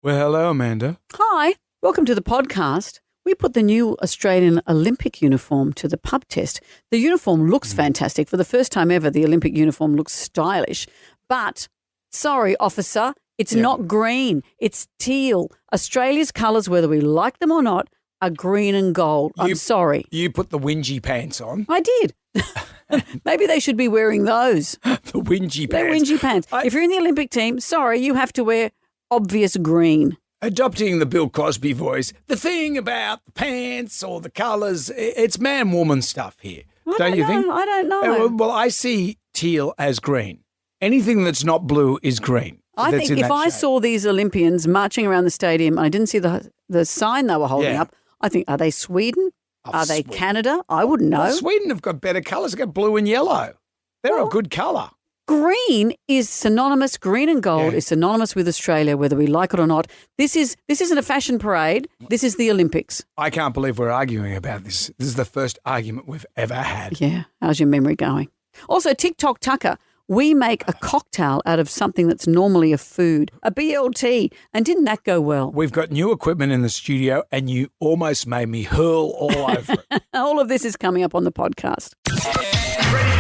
Well, hello, Amanda. Hi, welcome to the podcast. We put the new Australian Olympic uniform to the pub test. The uniform looks fantastic. For the first time ever, the Olympic uniform looks stylish. But, sorry, officer, it's not green. It's teal. Australia's colours, whether we like them or not, are green and gold. I'm sorry. You put the whingy pants on. I did. Maybe they should be wearing those. The whingy They're pants. whingy pants. If you're in the Olympic team, sorry, you have to wear obvious green. Adopting the Bill Cosby voice, the thing about the pants or the colours, it's man-woman stuff here. Don't you think? I don't know. Well, I see teal as green. Anything that's not blue is green. I That's think in if that I shape. saw these Olympians marching around the stadium and I didn't see the sign they were holding Yeah. up, I think, are they Sweden? Oh, Are they Sweden. Canada? I wouldn't know. Well, Sweden have got better colours. They've got blue and yellow. They're a good colour. Green is synonymous, green and gold Yeah. is synonymous with Australia, whether we like it or not. This isn't a fashion parade. This is the Olympics. I can't believe we're arguing about this. This is the first argument we've ever had. Yeah. How's your memory going? Also, TikTok Tucker. We make a cocktail out of something that's normally a food, a BLT. And didn't that go well? We've got new equipment in the studio and you almost made me hurl all over it. All of this is coming up on the podcast. Everybody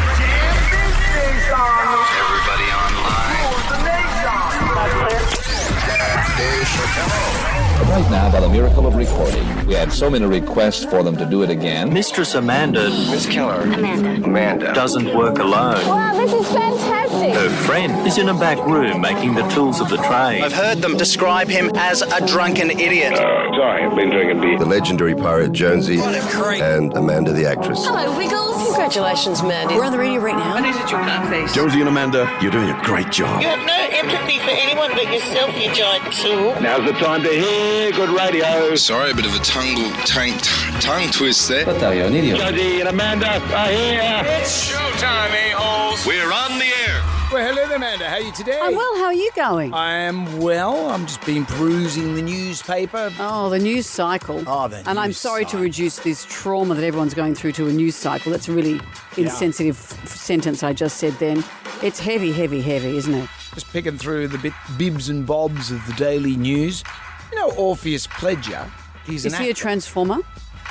Right now, by the miracle of recording, we had so many requests for them to do it again. Mistress Amanda Miss Keller. Amanda. doesn't work alone. Wow, this is fantastic. Her friend is in a back room making the tools of the trade. I've heard them describe him as a drunken idiot. Sorry, I've been drinking beer. The legendary pirate Jonesy and Amanda the actress. Hello, Wiggles. Congratulations, Mandy. We're on the radio right now. Jonesy and Amanda, you're doing a great job. You have no empathy for anyone but yourself, you giant tool. Now's the time to hear good radio. Sorry, a bit of a tongue twist there. Jonesy and Amanda are here. It's showtime, a-holes. We're on the air. Well, hello there, Amanda. How are you today? I'm well. How are you going? I am well. I'm just been perusing the newspaper. Oh, the news cycle. Oh, the And I'm news sorry to cycle. reduce this trauma that everyone's going through to a news cycle. That's a really insensitive sentence I just said then. It's heavy, heavy, heavy, isn't it? Just picking through the bibs and bobs of the daily news. You know, Orpheus Pledger. He's Is an he a actor. transformer?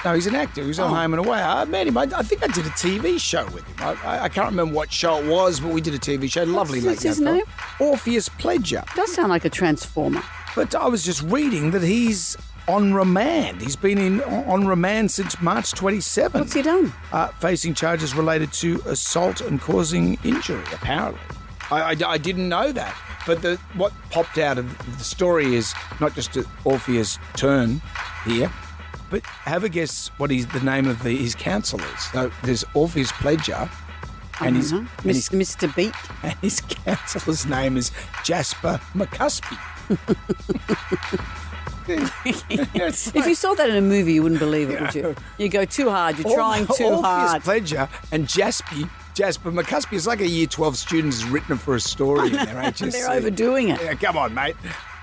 No, he's an actor. He's on Home and Away. I met him. I think I did a TV show with him. I can't remember what show it was, but we did a TV show. Lovely, What's mate. his that name? fella. Orpheus Pledger. Does sound like a transformer. But I was just reading that he's on remand. He's been on remand since March 27. What's he done? Facing charges related to assault and causing injury, apparently. I didn't know that. But what popped out of the story is not just Orpheus' turn here, but have a guess what the name of his counsel is. So there's Orpheus Pledger and his Mr. Beat. and his counselor's name is Jasper McCuspy. It's If you saw that in a movie, you wouldn't believe it, would you? You go too hard. You're trying too Orpheus hard. Pledger and Jasper McCuspy. It's like a year 12 student has written it for a story in their HSC. They're overdoing it. Yeah, come on, mate.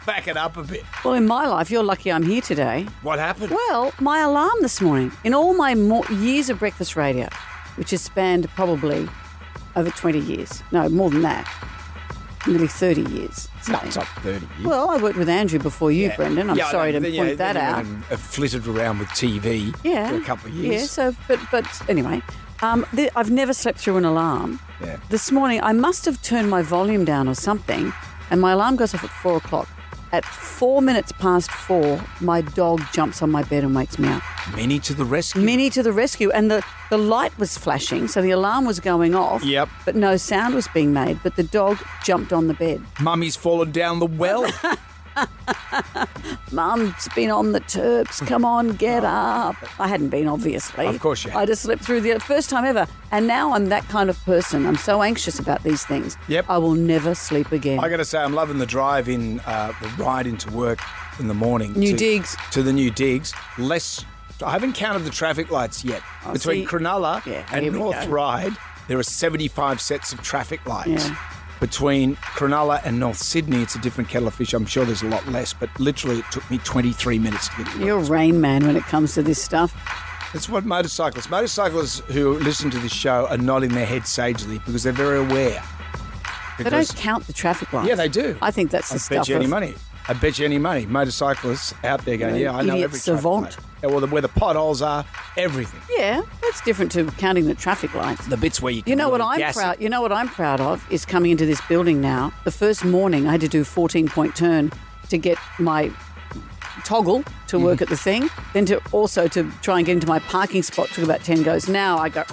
Back it up a bit. Well, in my life, you're lucky I'm here today. What happened? Well, my alarm this morning, in all my years of breakfast radio, which has spanned probably over 20 years. No, more than that. Nearly 30 years. No, it's not 30 years. Well, I worked with Andrew before you, Brendan. I'm Yeah, I sorry know, to but then, point that then you out. went and, flitted around with TV Yeah. for a couple of years. Yeah, so, but anyway, I've never slept through an alarm. Yeah. This morning, I must have turned my volume down or something, and my alarm goes off at 4 o'clock. At 4 minutes past 4, my dog jumps on my bed and wakes me up. Minnie to the rescue. Minnie to the rescue. And the light was flashing, so the alarm was going off. Yep. But no sound was being made. But the dog jumped on the bed. Mummy's fallen down the well. Mum's been on the Terps. Come on, get up. I hadn't been, obviously. Of course you I just slept through the first time ever. And now I'm that kind of person. I'm so anxious about these things. Yep. I will never sleep again. I got to say, I'm loving the drive in, the ride into work in the morning. New digs. To the new digs. I haven't counted the traffic lights yet. Between see- Cronulla Yeah, and here we North go. Ryde, there are 75 sets of traffic lights. Yeah. Between Cronulla and North Sydney, it's a different kettle of fish. I'm sure there's a lot less, but literally it took me 23 minutes to get to work. You're Rain Man when it comes to this stuff. That's what motorcyclists who listen to this show are nodding their heads sagely because they're very aware. They don't count the traffic lights. Yeah, they do. I think that's the I stuff bet you any of money. I bet you any money. Motorcyclists out there going, I know Idiot every savant. traffic light. Well, where the potholes are, everything. Yeah, that's different to counting the traffic lights. The bits where you can You know what really I'm gas it. proud. You know what I'm proud of is coming into this building now. The first morning I had to do 14-point turn to get my toggle to work at the thing, then to try and get into my parking spot took about 10 goes. Now I go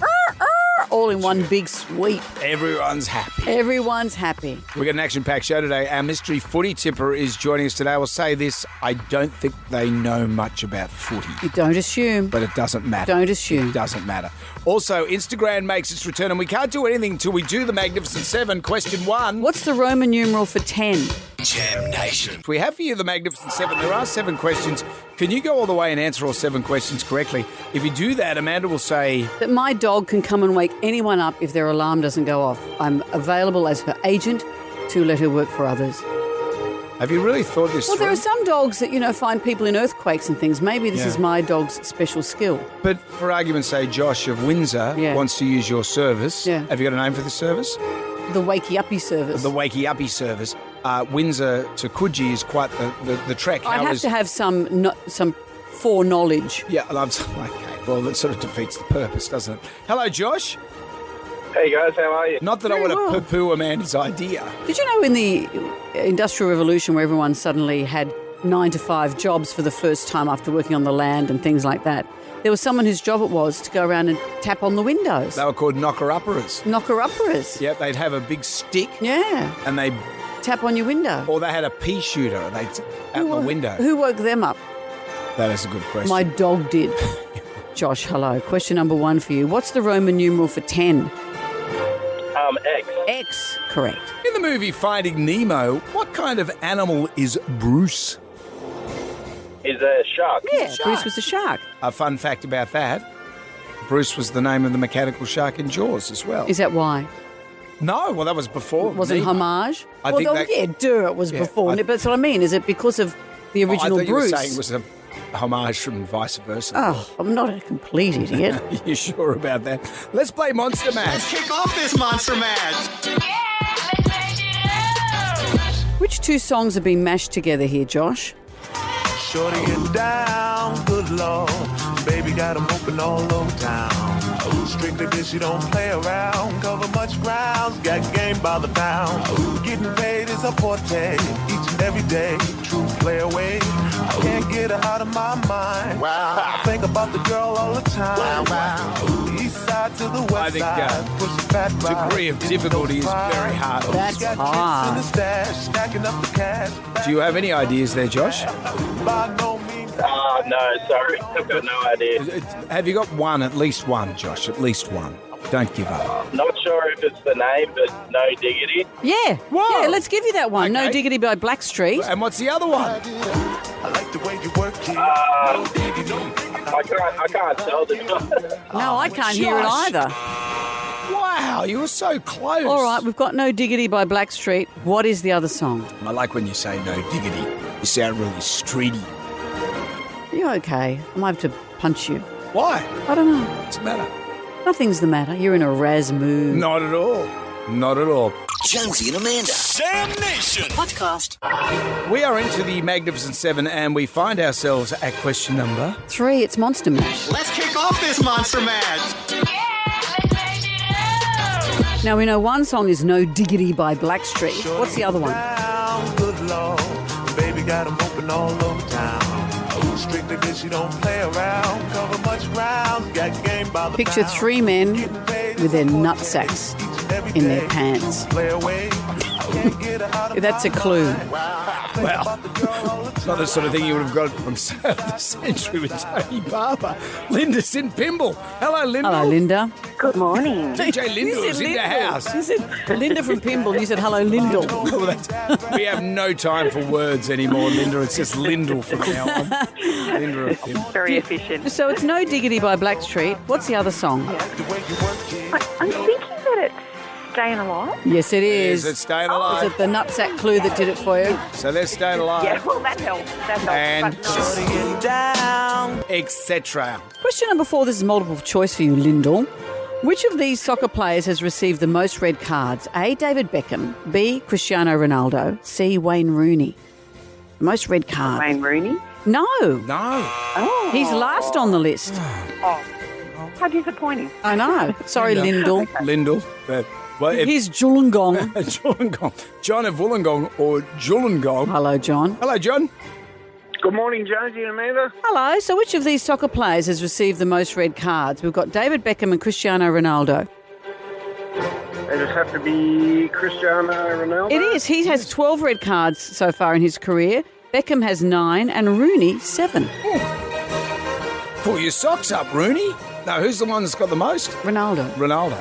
all in one big sweep. Everyone's happy. Everyone's happy. We've got an action-packed show today. Our mystery footy tipper is joining us today. I will say this, I don't think they know much about footy. You don't assume. But it doesn't matter. Don't assume. It doesn't matter. Also, Instagram makes its return, and we can't do anything until we do the Magnificent Seven. Question 1. What's the Roman numeral for 10? Jam Nation. We have for you the Magnificent Seven. There are 7 questions. Can you go all the way and answer all 7 questions correctly? If you do that, Amanda will say... That my dog can come and wake anyone up if their alarm doesn't go off. I'm available as her agent to let her work for others. Have you really thought this Well, through? there are some dogs that, find people in earthquakes and things. Maybe this is my dog's special skill. But for argument's sake, Josh of Windsor wants to use your service. Yeah. Have you got a name for the service? The Wakey Uppy service. The Wakey Uppy service. Windsor to Coogee is quite the trek. I'd have to have some foreknowledge. Yeah, okay. Well, that sort of defeats the purpose, doesn't it? Hello, Josh. Hey guys, how are you? Not that Very I want well. to poo-poo Amanda's idea. Did you know in the Industrial Revolution where everyone suddenly had 9-to-5 jobs for the first time after working on the land and things like that, there was someone whose job it was to go around and tap on the windows. They were called knocker-upperers. Knocker-uppers. Yep, they'd have a big stick. Yeah. And they... Tap on your window. Or they had a pea shooter and they'd out the window. Who woke them up? That is a good question. My dog did. Josh, hello. Question number 1 for you. What's the Roman numeral for 10? X. X. Correct. In the movie Finding Nemo, what kind of animal is Bruce? Is a shark. Yeah, Bruce was a shark. A fun fact about that, Bruce was the name of the mechanical shark in Jaws as well. Is that why? No, well, that was before. Was it Nemo. homage? I think that- it was before. But that's what I mean. Is it because of the original I thought Bruce? you were saying it was a homage from vice versa. Oh, I'm not a complete idiot. You sure about that? Let's play Monster Mash. Kick off this Monster Mash. Which 2 songs have been mashed together here, Josh? Shorty get down, good lord. Baby got 'em open all over town. Strictly bitch, you don't play around. Cover much ground, got game by the pound. Getting paid is a forte, each and every day. True play away, I can't get her out of my mind. Wow, I think about the girl all the time. Wow, east side to the west I think side. Push a fat ride. degree of difficulty is very hard. That's Got hard. tricks in the stash, stacking up the cash. Do you have any ideas there, Josh? By no means. No, sorry. I've got no idea. Have you got one, at least one, Josh? At least one. Don't give up. Not sure if it's the name, but No Diggity. Yeah. Whoa. Yeah, let's give you that one. No Okay. Diggity by Blackstreet. And what's the other one? I like the way you work it. I can't tell the No, I can't hear it Josh. either. Wow, you were so close. All right, we've got No Diggity by Blackstreet. What is the other song? I like when you say no diggity. You sound really streety. Are you okay? I might have to punch you. Why? I don't know. What's the matter? Nothing's the matter. You're in a Raz mood. Not at all. Not at all. Jonesy and Amanda. Jam Nation. Podcast. We are into the Magnificent Seven and we find ourselves at question number... 3, it's Monster Mash. Let's kick off this Monster Mash. Now, we know one song is No Diggity by Blackstreet. What's the other one? Down, good lord. Baby got 'em open all over town. Strictly bitch, you don't play around. Cover much ground, got game by the Picture pound. 3 men Getting paid with their is a nutsacks forte, each and every in their day. pants. Play away. Can't get her out of That's a my clue. mind. Think Well, about the girl all the It's not the sort of thing you would have got from the century with Tony Barber. Linda's in Pimble. Hello, Linda. Hello, Linda. Good morning. DJ Lindell's in the house. You said Linda from Pimble. You said hello, Lindell. Well, we have no time for words anymore, Linda. It's just Lindell from now on. Linda of Pimble. Very efficient. So it's No Diggity by Blackstreet. What's the other song? the way you work it. I'm thinking that it's Staying Alive. Yes, it is. Is it Staying Is Alive? it the nutsack clue that did it for you? So let's Staying Alive. Yeah, well, that helps. That helps. And But no. Get down. etc. Question number 4. This is multiple choice for you, Lindell. Which of these soccer players has received the most red cards? A. David Beckham. B. Cristiano Ronaldo. C. Wayne Rooney. The most red cards. Wayne Rooney? No. No. Oh. He's last on the list. Oh. How disappointing. I know. Sorry, Lyndall. Lyndall. Well, if Here's Wollongong. Wollongong. John of Wollongong or Wollongong. Hello, John. Hello, John. Good morning, Jonesy and Amanda. Hello. So which of these soccer players has received the most red cards? We've got David Beckham and Cristiano Ronaldo. They just have to be Cristiano Ronaldo. It is. He has 12 red cards so far in his career. Beckham has 9 and Rooney 7. Pull your socks up, Rooney. No, who's the one that's got the most? Ronaldo. Ronaldo.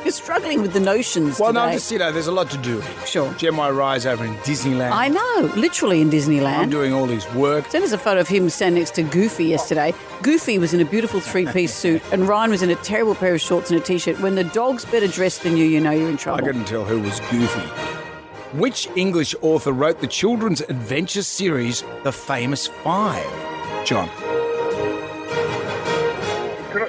You're struggling with the notions Well, today. no, just, there's a lot to do here. Sure. Gemini Rise over in Disneyland. I know. Literally in Disneyland. I'm doing all his work. Sent us a photo of him standing next to Goofy yesterday. Goofy was in a beautiful three-piece suit and Ryan was in a terrible pair of shorts and a T-shirt. When the dog's better dressed than you know you're in I trouble. couldn't tell who was Goofy. Which English author wrote the children's adventure series The Famous Five? John.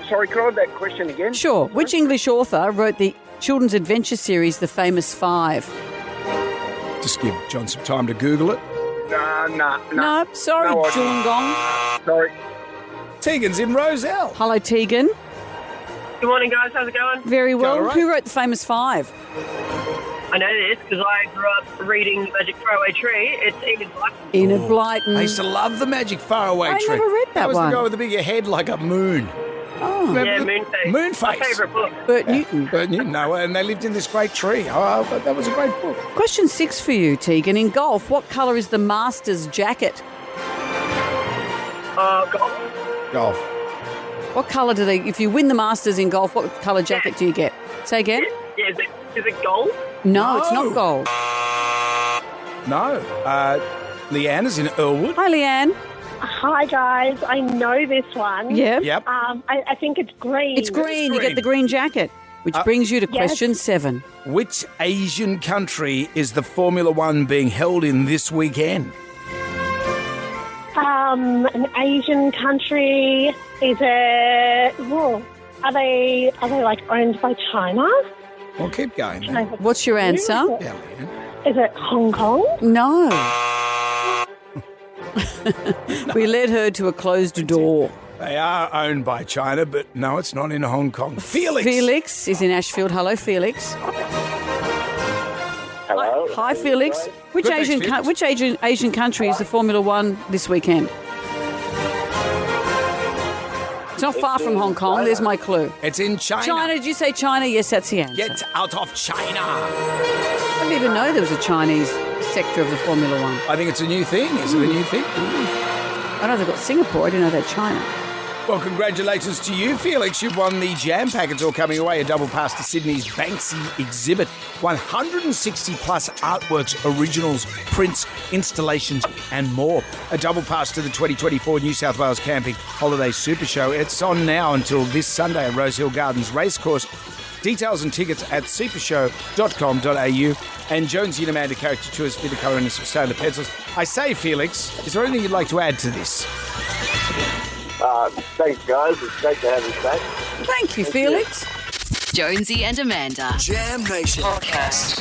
Sorry, could I have that question again? Sure. Which English author wrote the children's adventure series The Famous Five? Just give John some time to Google it. No, sorry, No idea. Wollongong. Sorry. Tegan's in Roselle. Hello, Tegan. Good morning, guys. How's it going? Very well. all right. Who wrote The Famous Five? I know this because I grew up reading The Magic Throwaway Tree. It's Enid Blyton. Enid Blyton. I used to love the Magic Faraway I Tree. never read that was one. the guy with the bigger head like a moon. Oh, Remember Yeah, the- Moonface. Moonface. My favourite book. Bert Newton. But and they lived in this great tree. Oh, but that was a great book. Question 6 for you, Tegan. In golf, what colour is the Masters jacket? Golf. Golf. What colour do they, if you win the Masters in golf, what colour jacket do you get? Say again? Yeah, is it gold? No, it's No. not gold. No. Leanne is in Earlwood. Hi, Leanne. Hi, guys. I know this one. Yeah. Yep. I think it's green. It's green. You green. get the green jacket. Which brings you to yes. question 7. Which Asian country is the Formula One being held in this weekend? An Asian country. Is it? Whoa. Are they like owned by China? Well, keep going. Then. What's your answer? Yeah, Leanne. Is it Hong Kong? No. We led her to a closed door. They are owned by China, but no, it's not in Hong Kong. Felix. Felix is in Ashfield. Hello, Felix. Hello. Hi, Felix. Which Good, thanks, Asian Felix. which Asian country is the Formula One this weekend? It's not far from Hong Kong. There's my clue. It's in China. China. Did you say China? Yes, that's the answer. Get out of China. I didn't even know there was a Chinese sector of the Formula One. I think it's a new thing. Is it a new thing? I know they've got Singapore. I didn't know they had China. Well, congratulations to you, Felix. You've won the Jam Pack. It's all coming away. A double pass to Sydney's Banksy exhibit. 160 plus artworks, originals, prints, installations, and more. A double pass to the 2024 New South Wales Camping Holiday Super Show. It's on now until this Sunday at Rosehill Gardens Racecourse. Details and tickets at supershow.com.au. And Jonesy and Amanda caricatures, Vita colour and some solar pencils. I say, Felix, is there anything you'd like to add to this? Thanks, guys. It's great to have you back. Thank you, Felix. Jonesy and Amanda. Jam Nation. Podcast.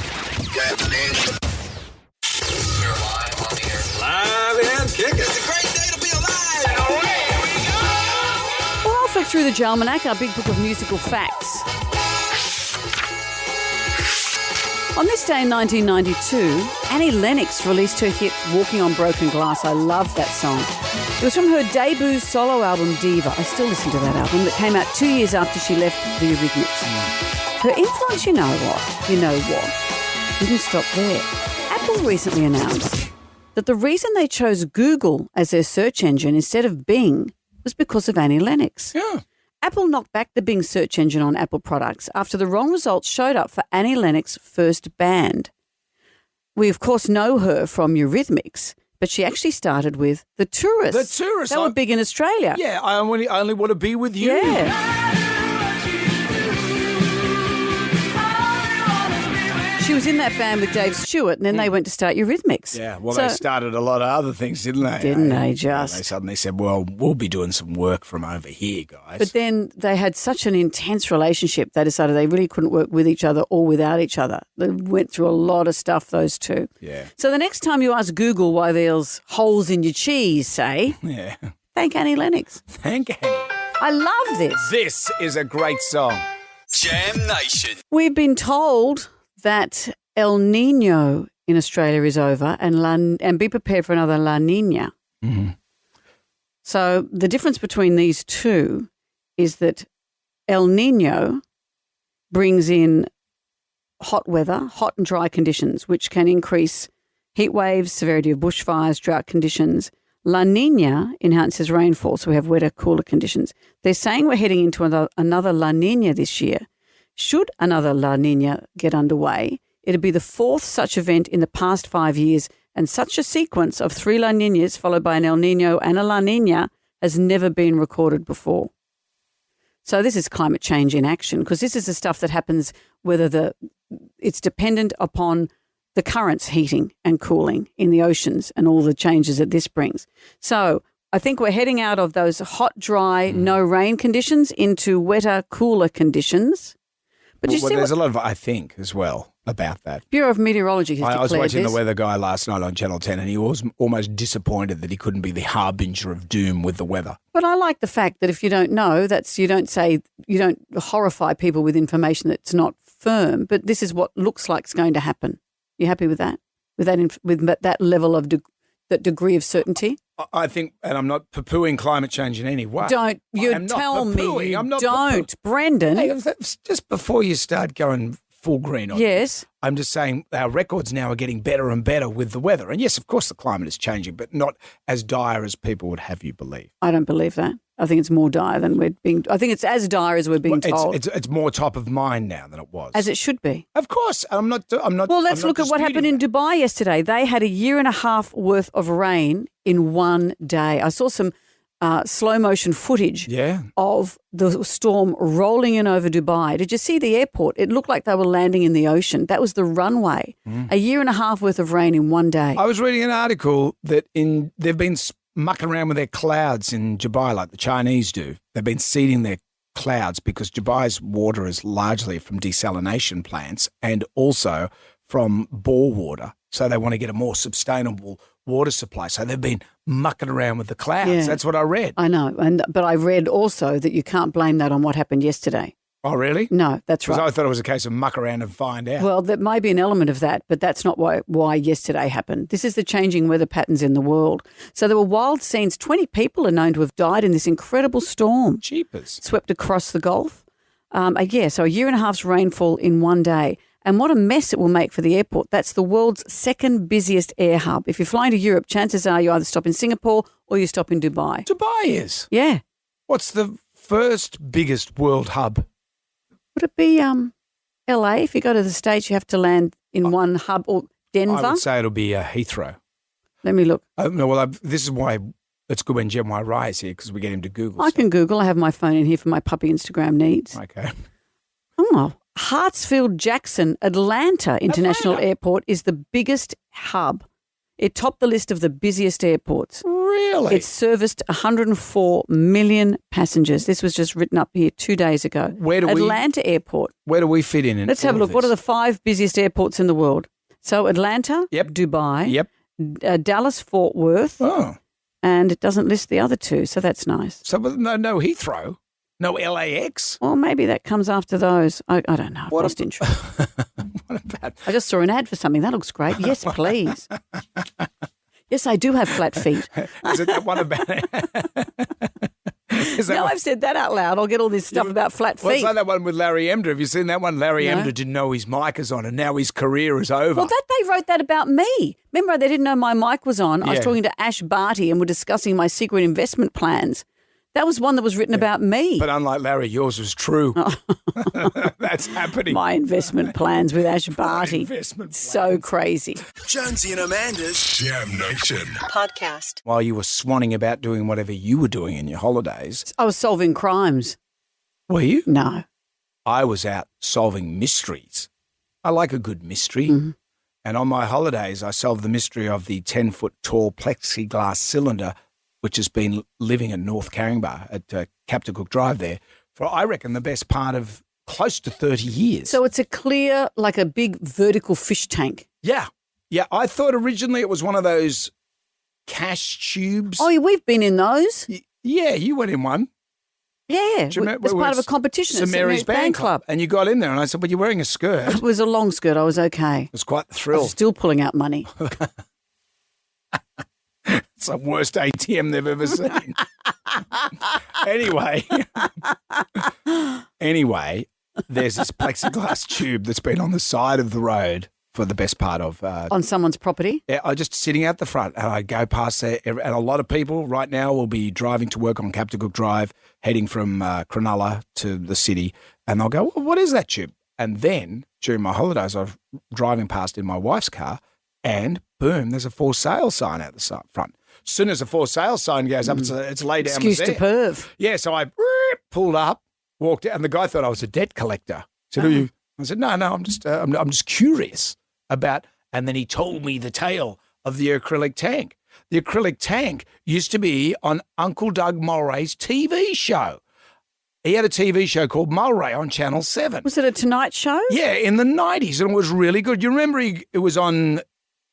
Live and kicking. It's a great day to be alive. Well, I'll flick through the Jalmanac, our big book of musical facts. On this day in 1992, Annie Lennox released her hit Walking on Broken Glass. I love that song. It was from her debut solo album, Diva. I still listen to that album, that came out 2 years after she left the Eurythmics. Her influence, you know what, didn't stop there. Apple recently announced that the reason they chose Google as their search engine instead of Bing was because of Annie Lennox. Yeah. Apple knocked back the Bing search engine on Apple products after the wrong results showed up for Annie Lennox's first band. We, of course, know her from Eurythmics, but she actually started with The Tourists. The Tourists. They were big in Australia. Yeah, I only want to be with you. Yeah. She was in that band with Dave Stewart, and then they went to start Eurythmics. Yeah, well, So- they started a lot of other things, didn't they? Didn't they Yeah, just? They suddenly said, well, we'll be doing some work from over here, guys. But then they had such an intense relationship, they decided they really couldn't work with each other or without each other. They went through a lot of stuff, those two. Yeah. So the next time you ask Google why there's holes in your cheese, say, Yeah. thank Annie Lennox. Thank you. I love this. This is a great song. Jam Nation. We've been told that El Nino in Australia is over and be prepared for another La Nina. Mm-hmm. So the difference between these two is that El Nino brings in hot weather, hot and dry conditions, which can increase heat waves, severity of bushfires, drought conditions. La Nina enhances rainfall, so we have wetter, cooler conditions. They're saying we're heading into another La Nina this year. Should another La Nina get underway, it'd be the fourth such event in the past 5 years, and such a sequence of 3 La Ninas followed by an El Nino and a La Nina has never been recorded before. So this is climate change in action, because this is the stuff that happens whether it's dependent upon the currents heating and cooling in the oceans and all the changes that this brings. So I think we're heading out of those hot, dry, no rain conditions into wetter, cooler conditions. But you see there's a lot of I think as well about that. Bureau of Meteorology has I was declared watching this. The Weather Guy last night on Channel 10 and he was almost disappointed that he couldn't be the harbinger of doom with the weather. But I like the fact that if you don't know, you don't horrify people with information that's not firm, but this is what looks like is going to happen. You happy with that? With that level of that degree of certainty? I think, and I'm not poo-pooing climate change in any way. Don't you I'm not tell me poo-pooing. you I'm not don't, poo-pooing. Brendan. Hey, just before you start going full green on Yes. this, I'm just saying our records now are getting better and better with the weather. And yes, of course the climate is changing, but not as dire as people would have you believe. I don't believe that. I think it's more dire than we're being. I think it's as dire as we're being told. It's more top of mind now than it was. As it should be. Of course, I'm not. Well, let's look at what happened in Dubai yesterday. They had a year and a half worth of rain in one day. I saw some slow motion footage of the storm rolling in over Dubai. Did you see the airport? It looked like they were landing in the ocean. That was the runway. A year and a half worth of rain in one day. I was reading an article that they've been mucking around with their clouds in Dubai like the Chinese do. They've been seeding their clouds because Dubai's water is largely from desalination plants and also from bore water. So they want to get a more sustainable water supply. So they've been mucking around with the clouds. Yeah. That's what I read. I know. But I read also that you can't blame that on what happened yesterday. Oh, really? No, that's right. Because I thought it was a case of muck around and find out. Well, there may be an element of that, but that's not why yesterday happened. This is the changing weather patterns in the world. So there were wild scenes. 20 people are known to have died in this incredible storm. Jeepers. Swept across the Gulf. So a year and a half's rainfall in one day. And what a mess it will make for the airport. That's the world's second busiest air hub. If you're flying to Europe, chances are you either stop in Singapore or you stop in Dubai. Dubai is? Yeah. What's the first biggest world hub? Would it be LA? If you go to the States, you have to land in one hub, or Denver? I would say it'll be Heathrow. Let me look. This is why it's good when Jem Rai is here because we get him to Google. I can Google. I have my phone in here for my puppy Instagram needs. Okay. Oh, Hartsfield-Jackson Atlanta International Airport is the biggest hub. It topped the list of the busiest airports. Really? It serviced 104 million passengers. This was just written up here 2 days ago. Atlanta Airport. Where do we fit in? Let's have a look. What are the 5 busiest airports in the world? So Atlanta, Dubai, Dallas, Fort Worth, and it doesn't list the other 2, so that's nice. So no Heathrow, no LAX. Well, maybe that comes after those. I don't know. I've lost interest. What about? I just saw an ad for something. That looks great. Yes, please. Yes, I do have flat feet. Is it that one about? Now I've said that out loud. I'll get all this stuff about flat feet. Well, it's like that one with Larry Emder. Have you seen that one? Larry Emder didn't know his mic is on and now his career is over. Well, they wrote that about me. Remember, they didn't know my mic was on. I was Yeah. talking to Ash Barty and we're discussing my secret investment plans. That was one that was written about me. But unlike Larry, yours was true. That's happening. My investment plans with Ash Barty. So crazy. Jonesy and Amanda's Jam Nation podcast. While you were swanning about doing whatever you were doing in your holidays. I was solving crimes. Were you? No. I was out solving mysteries. I like a good mystery. Mm-hmm. And on my holidays, I solved the mystery of the 10-foot tall plexiglass cylinder, which has been living in North Caringbah at Captain Cook Drive there for, I reckon, the best part of close to 30 years. So it's a clear, like a big vertical fish tank. Yeah. Yeah, I thought originally it was one of those cash tubes. Oh, we've been in those. Yeah, you went in one. Yeah, Do you remember- as part of a competition at St Mary's Band Club. And you got in there and I said, well, you're wearing a skirt. It was a long skirt. I was okay. It was quite the I thrill. was still pulling out money. It's the worst ATM they've ever seen. Anyway, there's this plexiglass tube that's been on the side of the road for the best part of... On someone's property? Yeah, I just sitting out the front and I go past there and a lot of people right now will be driving to work on Captain Cook Drive, heading from Cronulla to the city, and they'll go, well, what is that tube? And then during my holidays, I was driving past in my wife's car and boom, there's a for sale sign out the front. As soon as the for sale sign goes up, it's laid down. Excuse to perv. Yeah, so I pulled up, walked out, and the guy thought I was a debt collector. He said, "Are you?" I said, "No, I'm just curious about." And then he told me the tale of the acrylic tank. The acrylic tank used to be on Uncle Doug Mulray's TV show. He had a TV show called Mulray on Channel 7. Was it a Tonight Show? Yeah, in the 90s, and it was really good. You remember it was on...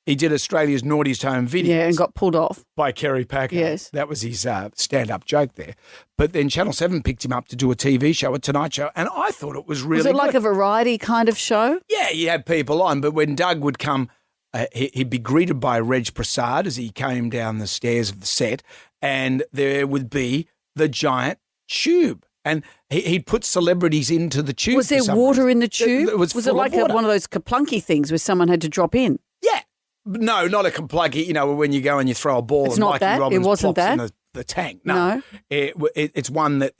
He did Australia's Naughtiest Home Videos. Yeah, and got pulled off. By Kerry Packer. Yes. That was his stand-up joke there. But then Channel 7 picked him up to do a TV show, a Tonight Show, and I thought it was really Was it like good. a variety kind of show? Yeah, he had people on, but when Doug would come, he'd be greeted by Reg Prasad as he came down the stairs of the set, and there would be the giant tube. And he'd put celebrities into the tube. Was there water in the tube? Was it like one of those kaplunky things where someone had to drop in? Yeah. No, not a kaplunky, when you go and you throw a ball It's and not Mikey that? Robbins It wasn't plops in that? the tank. No. It's one that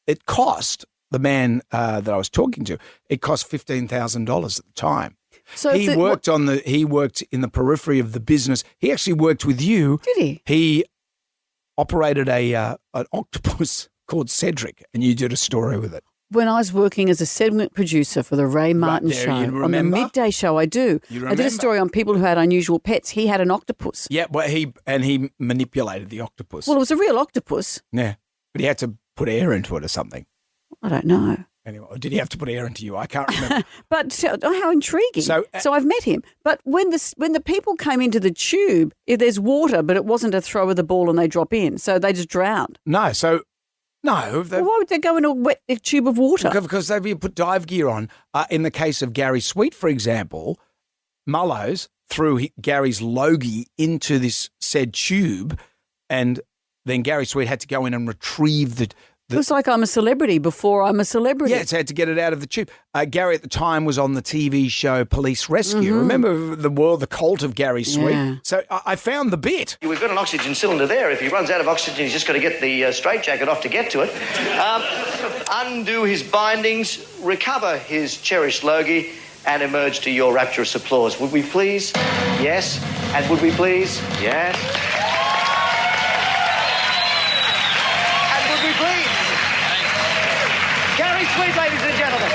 it cost the man that I was talking to, it cost $15,000 at the time. So he worked in the periphery of the business. He actually worked with you. Did he? He operated an octopus called Cedric, and you did a story with it. When I was working as a segment producer for the Ray Martin there, show, you on the remember? midday show, I do. You I did a remember? story on people who had unusual pets. He had an octopus. Yeah, well, he manipulated the octopus. Well, it was a real octopus. Yeah, but he had to put air into it or something. I don't know. Anyway, or did he have to put air into you? I can't remember. But how intriguing. So I've met him. But when the people came into the tube, there's water, but it wasn't a throw of the ball and they drop in. So they just drowned. No. Well, why would they go in a wet tube of water? Because they've put dive gear on. In the case of Gary Sweet, for example, Mullows threw Gary's Logie into this said tube, and then Gary Sweet had to go in and retrieve the It was like I'm a celebrity before I'm a celebrity. Yeah, so had to get it out of the tube. Gary at the time was on the TV show Police Rescue. Remember the cult of Gary Sweet? Yeah. So I found the bit. We've got an oxygen cylinder there. If he runs out of oxygen, he's just got to get the straitjacket off to get to it. Undo his bindings, recover his cherished Logie, and emerge to your rapturous applause. Would we please? Yes. And would we please? Yes. And would we please? Gary Sweet, ladies and gentlemen.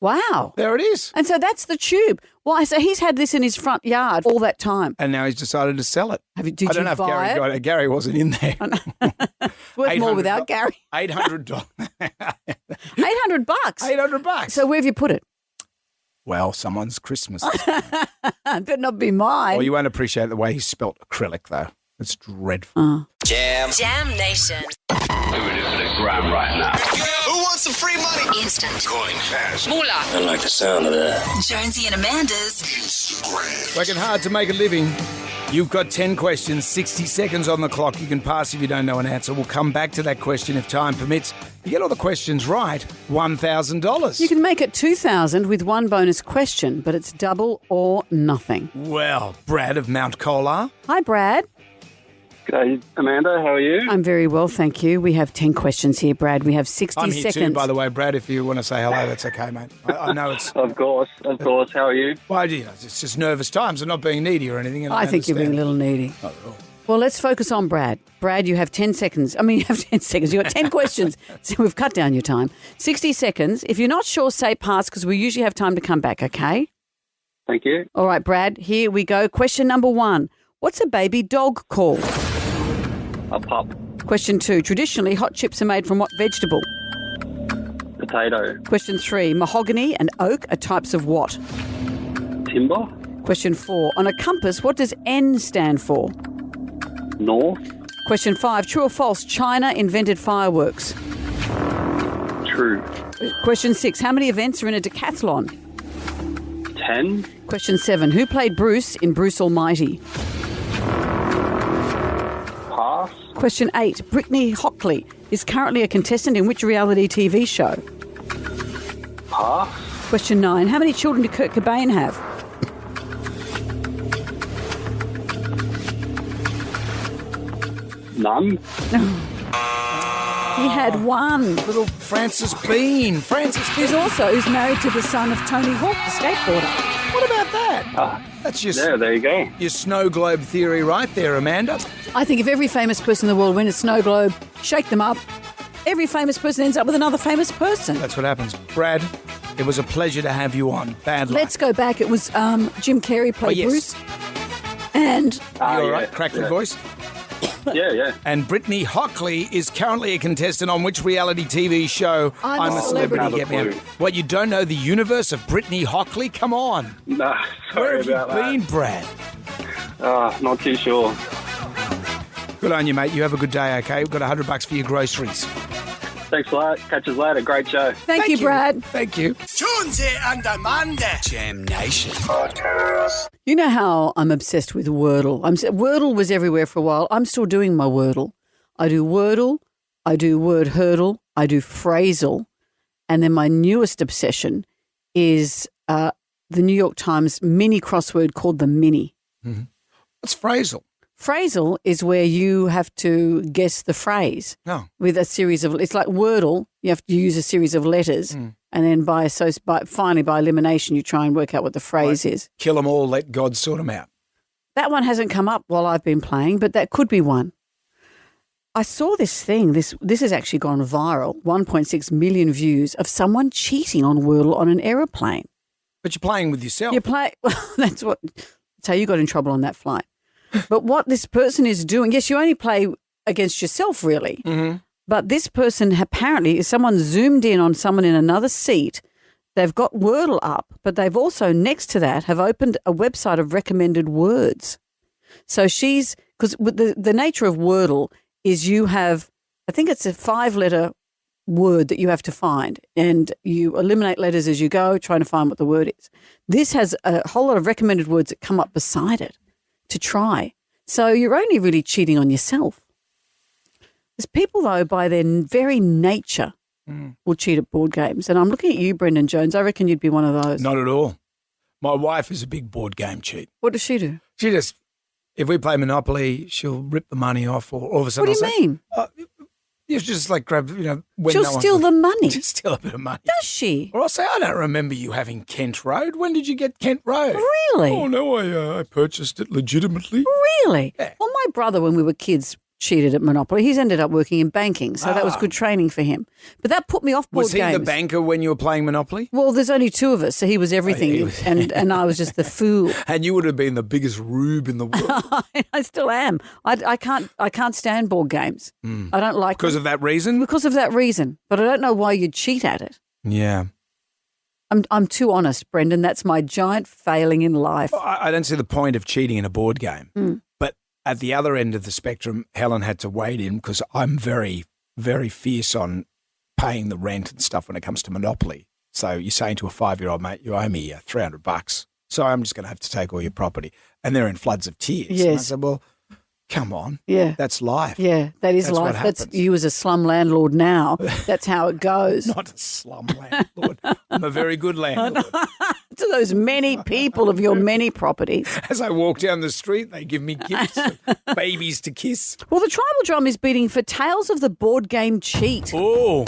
Wow. There it is. And so that's the tube. Why? So he's had this in his front yard all that time. And now he's decided to sell it. Did I don't you know if buy Gary it? got it. Gary wasn't in there. It's worth more without Gary. $800. $800. $800. So where have you put it? Well, someone's Christmas. Better not be mine. Well, you won't appreciate the way he spelt acrylic, though. It's dreadful. Jam Nation. Doing it for the gram right now. Who wants some free money? Instant. Going fast. Moolah. I like the sound of that. Jonesy and Amanda's Instagram. Working hard to make a living. You've got 10 questions, 60 seconds on the clock. You can pass if you don't know an answer. We'll come back to that question if time permits. You get all the questions right, $1,000. You can make it 2,000 with one bonus question, but it's double or nothing. Well, Brad of Mount Colar. Hi, Brad. G'day, Amanda. How are you? I'm very well, thank you. We have 10 questions here, Brad. We have 60 I'm here seconds. too, by the way, Brad. If you want to say hello, that's okay, mate. I know it's... Of course. How are you? Well, it's just nervous times. I'm not being needy or anything. And I think you're being a understand. little needy. Not at all. Well, let's focus on Brad. Brad, you have 10 seconds. I mean, you have 10 seconds. You've got 10 questions. So we've cut down your time. 60 seconds. If you're not sure, say pass because we usually have time to come back, okay? Thank you. All right, Brad, here we go. Question number 1. What's a baby dog called? A pup. Question 2. Traditionally, hot chips are made from what vegetable? Potato. Question 3. Mahogany and oak are types of what? Timber. Question 4. On a compass, what does N stand for? North. Question 5. True or false? China invented fireworks. True. Question 6. How many events are in a decathlon? 10. Question 7. Who played Bruce in Bruce Almighty? Pass. Question 8. Brittany Hockley is currently a contestant in which reality TV show? Pass. Question 9. How many children did Kurt Cobain have? None. He had one. Little Francis Bean. Who's married to the son of Tony Hawk, the skateboarder. What about that? That's your, there you go. Your snow globe theory right there, Amanda. I think if every famous person in the world win a snow globe, shake them up, every famous person ends up with another famous person. That's what happens. Brad, it was a pleasure to have you on. Bad luck. Let's go back. It was Jim Carrey played yes. Bruce. And you all right? Crackly voice? Yeah. And Brittany Hockley is currently a contestant on which reality TV show? I'm a Celebrity. Get me out. What, you don't know the universe of Brittany Hockley? Come on. Nah, Where sorry have about you that. been, Brad? Not too sure. Good on you, mate. You have a good day, okay? We've got $100 for your groceries. Thanks a lot. Catch us later. Great show. Thank you, Brad. Thank you. Jonesy and Amanda. Jam Nation. You know how I'm obsessed with Wordle. Wordle was everywhere for a while. I'm still doing my Wordle. I do Wordle, I do Word Hurdle, I do Phrasal, and then my newest obsession is the New York Times mini crossword called the Mini. Mm-hmm. What's Phrasal? Phrasal is where you have to guess the phrase with a series of. It's like Wordle. You have to use a series of letters, and then finally by elimination, you try and work out what the phrase is. Kill them all. Let God sort them out. That one hasn't come up while I've been playing, but that could be one. I saw this thing. This has actually gone viral. 1.6 million views of someone cheating on Wordle on an aeroplane. But you're playing with yourself. That's how you got in trouble on that flight. But what this person is doing, yes, you only play against yourself, really. Mm-hmm. But this person apparently, someone zoomed in on someone in another seat. They've got Wordle up, but they've also, next to that, have opened a website of recommended words. So because the nature of Wordle is you have, I think it's a 5-letter word that you have to find, and you eliminate letters as you go, trying to find what the word is. This has a whole lot of recommended words that come up beside it to try. So you're only really cheating on yourself. There's people, though, by their very nature, will cheat at board games. And I'm looking at you, Brendan Jones. I reckon you'd be one of those. Not at all. My wife is a big board game cheat. What does she do? She just, if we play Monopoly, she'll rip the money off, or all of a sudden What do you mean? You just like grab, when She'll steal the money. She'll steal a bit of money. Does she? Or I'll say, I don't remember you having Kent Road. When did you get Kent Road? Really? Oh, no, I purchased it legitimately. Really? Yeah. Well, my brother, when we were kids, cheated at Monopoly. He's ended up working in banking, so that was good training for him. But that put me off board games. Was he the banker when you were playing Monopoly? Well, there's only 2 of us, so he was everything, and I was just the fool. And you would have been the biggest rube in the world. I still am. I can't stand board games. I don't like because of that reason. Because of that reason, but I don't know why you'd cheat at it. Yeah. I'm too honest, Brendan. That's my giant failing in life. I don't see the point of cheating in a board game. But at the other end of the spectrum, Helen had to wade in because I'm very, very fierce on paying the rent and stuff when it comes to Monopoly. So you're saying to a 5-year-old, mate, you owe me $300. So I'm just going to have to take all your property. And they're in floods of tears. Yes. And I said, well, come on. Yeah. That's life. Yeah, that's life. That's you as a slum landlord now. That's how it goes. Not a slum landlord. I'm a very good landlord. To those many people of your many properties. As I walk down the street, they give me gifts, babies to kiss. Well, the tribal drum is beating for Tales of the Board Game Cheat. Oh.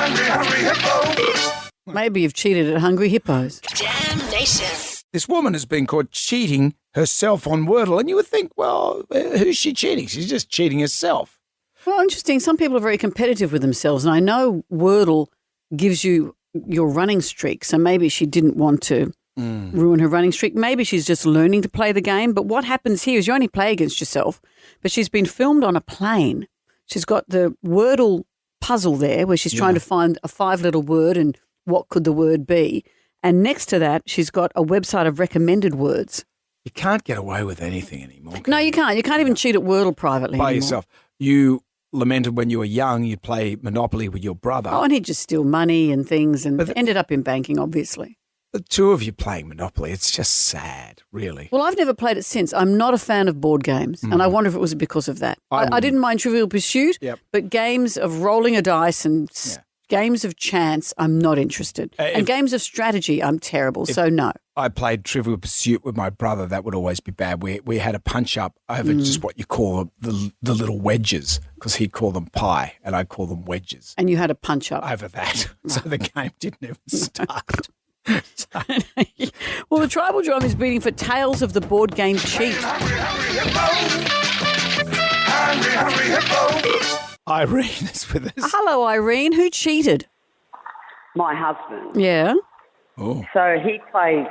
Hungry hippo. Maybe you've cheated at Hungry Hippos. Jam Nation. This woman has been caught cheating herself on Wordle. And you would think, well, who's she cheating? She's just cheating herself. Well, interesting. Some people are very competitive with themselves. And I know Wordle gives you your running streak. So maybe she didn't want to ruin her running streak. Maybe she's just learning to play the game. But what happens here is you only play against yourself. But she's been filmed on a plane. She's got the Wordle puzzle there where she's trying to find a 5-letter word and what could the word be. And next to that, she's got a website of recommended words. You can't get away with anything anymore. No, you can't. You can't even cheat at Wordle privately by anymore. yourself. You lamented when you were young, you'd play Monopoly with your brother. Oh, and he'd just steal money and things and ended up in banking, obviously. The two of you playing Monopoly, it's just sad, really. Well, I've never played it since. I'm not a fan of board games, and I wonder if it was because of that. I didn't mind Trivial Pursuit, but games of rolling a dice and games of chance, I'm not interested. And games of strategy, I'm terrible, so no. I played Trivial Pursuit with my brother. That would always be bad. We had a punch-up over just what you call the little wedges, because he'd call them pie and I'd call them wedges. And you had a punch-up. Over that. So the game didn't even start. Well, the Tribal Drum is beating for Tales of the Board Game Cheat. Irene is with us. Hello, Irene. Who cheated? My husband. Yeah. Oh. So he plays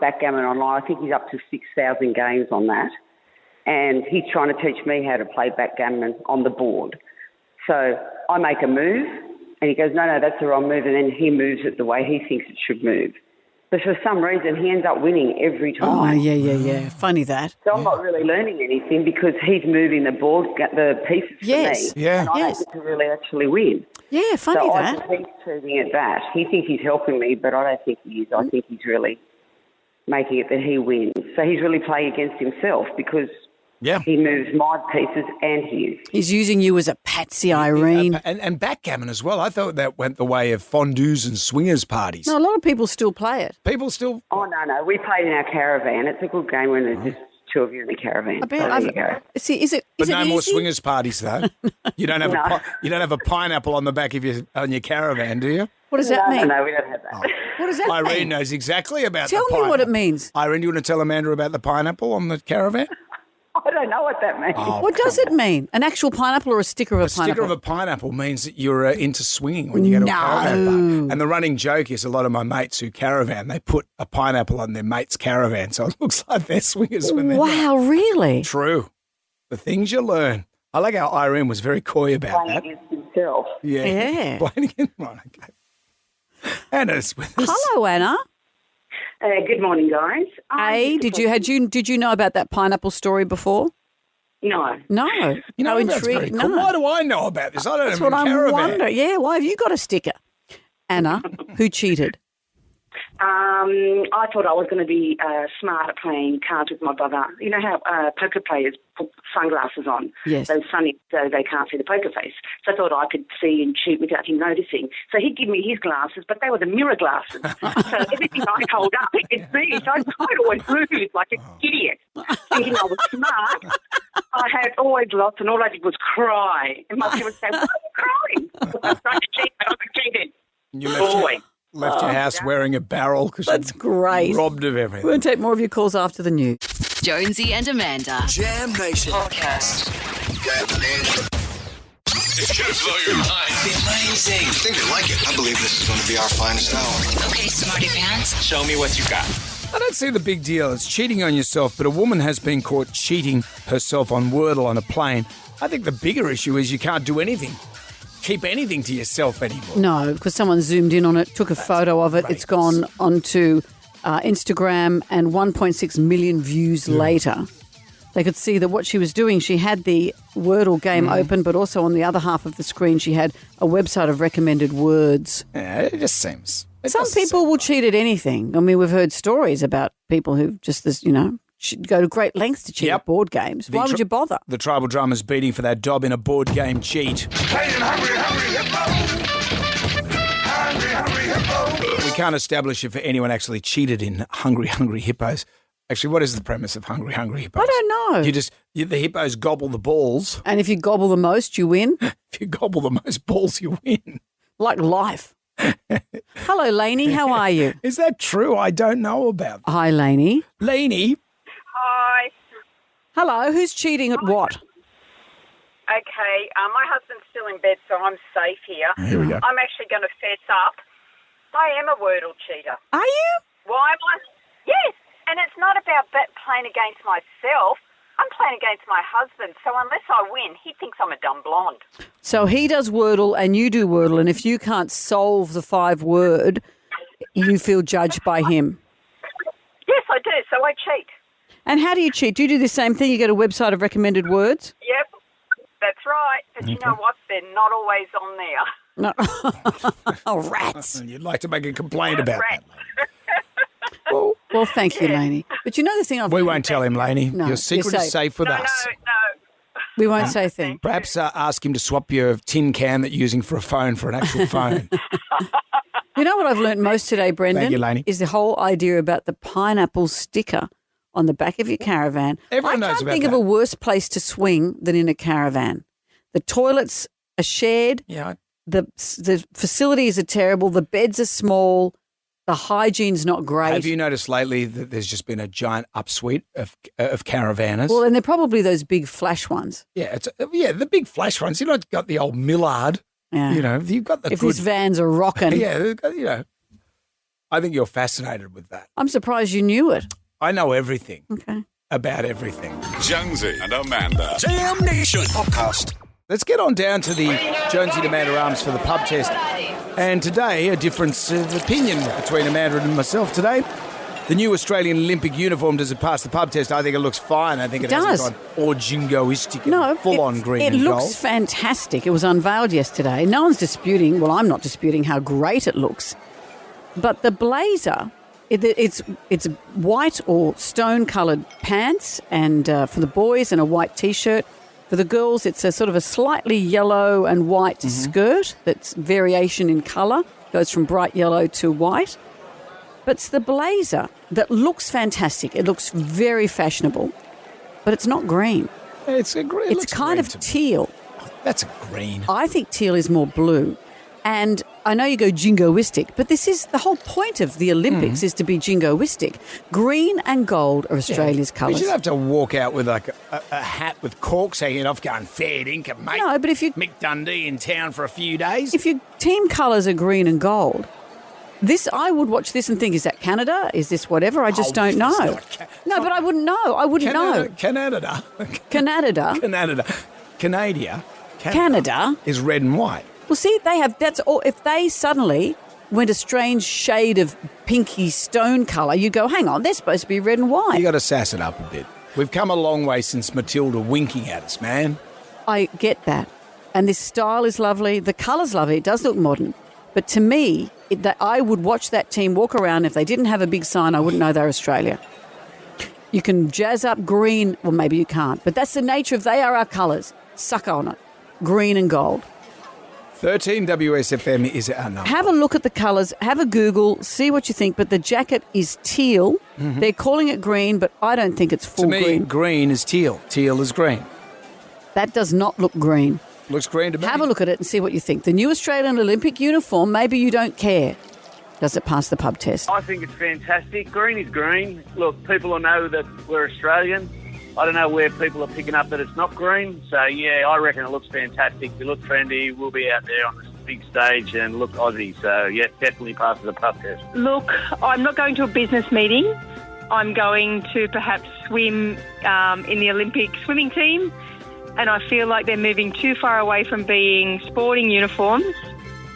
backgammon online. I think he's up to 6,000 games on that. And he's trying to teach me how to play backgammon on the board. So I make a move, and he goes, no, that's the wrong move. And then he moves it the way he thinks it should move. But for some reason, he ends up winning every time. Oh, yeah. Funny that. So I'm not really learning anything because he's moving the board, the pieces for me. Yeah. And I don't get to really actually win. Yeah, funny so that. I just keep treating it that. He thinks he's helping me, but I don't think he is. I think he's really making it that he wins. So he's really playing against himself because he moves my pieces and his. He's using you as a patsy, Irene. And backgammon as well. I thought that went the way of fondues and swingers parties. No, a lot of people still play it. People still... Oh, no. We played in our caravan. It's a good game when there's just two of you in the caravan. There you go. See, is it no easy? more swingers parties, though. You don't have you don't have a pineapple on the back of your caravan, do you? What does that mean? No, we don't have that. What does that mean? Irene knows exactly about the pineapple. Tell me what it means. Irene, do you want to tell Amanda about the pineapple on the caravan? I don't know what that means. Oh, what does it mean? An actual pineapple or a sticker of a pineapple? A sticker of a pineapple means that you're into swinging when you go to a caravan park. And the running joke is a lot of my mates who caravan, they put a pineapple on their mate's caravan, so it looks like they're swingers when they're Wow, really? True. The things you learn. I like how Irene was very coy about that. Playing against himself. Yeah. Playing against right, okay. Anna's with us. Hello, Anna. Good morning, guys. Did you know about that pineapple story before? No. No. You know, that's very cool. Why do I know about this? I don't That's even what I'm caravan. wondering. Yeah, why have you got a sticker? Anna, who cheated? I thought I was going to be smart at playing cards with my brother. You know how poker players put sunglasses on? Yes. Those sunny, so they can't see the poker face. So I thought I could see and cheat without him noticing. So he'd give me his glasses, but they were the mirror glasses. So everything I hold up, he could see. So I'd always lose like an idiot, thinking I was smart. I had always lost, and all I did was cry. And my people would say, "Why are you crying?" I was trying to cheat, but I was cheating. You always. left your house wearing a barrel because That's great. robbed of everything. We're going to take more of your calls after the news. Jonesy and Amanda. Jam Nation. Podcast. It's gonna blow your mind. Amazing. I think they like it. I believe this is going to be our finest hour. Okay, smarty pants. Show me what you got. I don't see the big deal. It's cheating on yourself, but a woman has been caught cheating herself on Wordle on a plane. I think the bigger issue is you can't do anything. Keep anything to yourself anymore. No, because someone zoomed in on it, took a photo of it. It's gone onto Instagram, and 1.6 million views later. They could see that what she was doing, she had the Wordle game open, but also on the other half of the screen, she had a website of recommended words. Yeah, it just seems. Some people will cheat at anything. I mean, we've heard stories about people who just, should go to great lengths to cheat at board games. Why would you bother? The Tribal Drum is beating for that job in a board game cheat. We can't establish if anyone actually cheated in Hungry Hungry Hippos. Actually, what is the premise of Hungry Hungry Hippos? I don't know. The hippos gobble the balls. And if you gobble the most, you win? If you gobble the most balls, you win. Like life. Hello, Lainey. How are you? Is that true? I don't know about that. Hi, Lainey. Lainey. Hello, who's cheating at what? Okay, my husband's still in bed, so I'm safe here. Here we go. I'm actually going to fess up. I am a Wordle cheater. Are you? Why am I? Yes, and it's not about playing against myself. I'm playing against my husband, so unless I win, he thinks I'm a dumb blonde. So he does Wordle and you do Wordle, and if you can't solve the 5-word, you feel judged by him. Yes, I do, so I cheat. And how do you cheat? Do you do the same thing? You get a website of recommended words? Yep, that's right. But you know what? They're not always on there. No. Oh, rats. You'd like to make a complaint about that. Well, thank you, Lainey. But you know the thing I've... We won't tell him, Lainey. No, your secret you're is safe with us. No. We won't say a thing. Perhaps ask him to swap your tin can that you're using for a phone for an actual phone. You know what I've learned most today, Brendan? Thank you, Lainey. Is the whole idea about the pineapple sticker on the back of your caravan. Everyone knows I can't about think of that. a worse place to swing than in a caravan. The toilets are shared. Yeah. The facilities are terrible. The beds are small. The hygiene's not great. Have you noticed lately that there's just been a giant upsweep of caravanners? Well, and they're probably those big flash ones. Yeah, the big flash ones. You've not got the old Millard. Yeah. You know, you've got the if good... these vans are rocking. Yeah, you know. I think you're fascinated with that. I'm surprised you knew it. I know everything. Okay. About everything. Jonesy and Amanda. Jam Nation podcast. Let's get on down to the Jonesy and Amanda Arms for the pub test. And today, a difference of opinion between Amanda and myself today. The new Australian Olympic uniform, does it pass the pub test? I think it looks fine. I think it does. hasn't gone all jingoistic No, and full-on green it and looks gold. fantastic. It was unveiled yesterday. No one's disputing, well, I'm not disputing how great it looks. But the blazer, it's white or stone-coloured pants and for the boys and a white T-shirt. For the girls, it's a sort of a slightly yellow and white skirt that's variation in colour, goes from bright yellow to white. But it's the blazer that looks fantastic. It looks very fashionable, but it's not green. It's a green. It's kind of teal. That's a green. I think teal is more blue. And I know you go jingoistic, but this is the whole point of the Olympics is to be jingoistic. Green and gold are Australia's You colours. should have to walk out with like a hat with corks hanging off going, fair dinkum, mate. No, but if you... Mick Dundee in town for a few days. If your team colours are green and gold, I would watch this and think, is that Canada? Is this whatever? I just don't know. No, but I wouldn't know. I wouldn't know. Canada. Canada is red and white. Well, see, they have. That's all. If they suddenly went a strange shade of pinky stone colour, you go, hang on, they're supposed to be red and white. You got to sass it up a bit. We've come a long way since Matilda winking at us, man. I get that, and this style is lovely. The colour's lovely. It does look modern, but to me, I would watch that team walk around. If they didn't have a big sign, I wouldn't know they're Australia. You can jazz up green, well, maybe you can't, but that's the nature of. They are our colours. Suck on it, green and gold. 13 WSFM is our number. Have a look at the colours, have a Google, see what you think, but the jacket is teal. They're calling it green, but I don't think it's full to me, green. Green is teal. Teal is green. That does not look green. Looks green to me. Have a look at it and see what you think. The new Australian Olympic uniform, maybe you don't care. Does it pass the pub test? I think it's fantastic. Green is green. Look, people will know that we're Australian. I don't know where people are picking up that it's not green. So, yeah, I reckon it looks fantastic. We look trendy. We'll be out there on this big stage and look Aussie. So, yeah, definitely passes the pub test. Look, I'm not going to a business meeting. I'm going to perhaps swim in the Olympic swimming team. And I feel like they're moving too far away from being sporting uniforms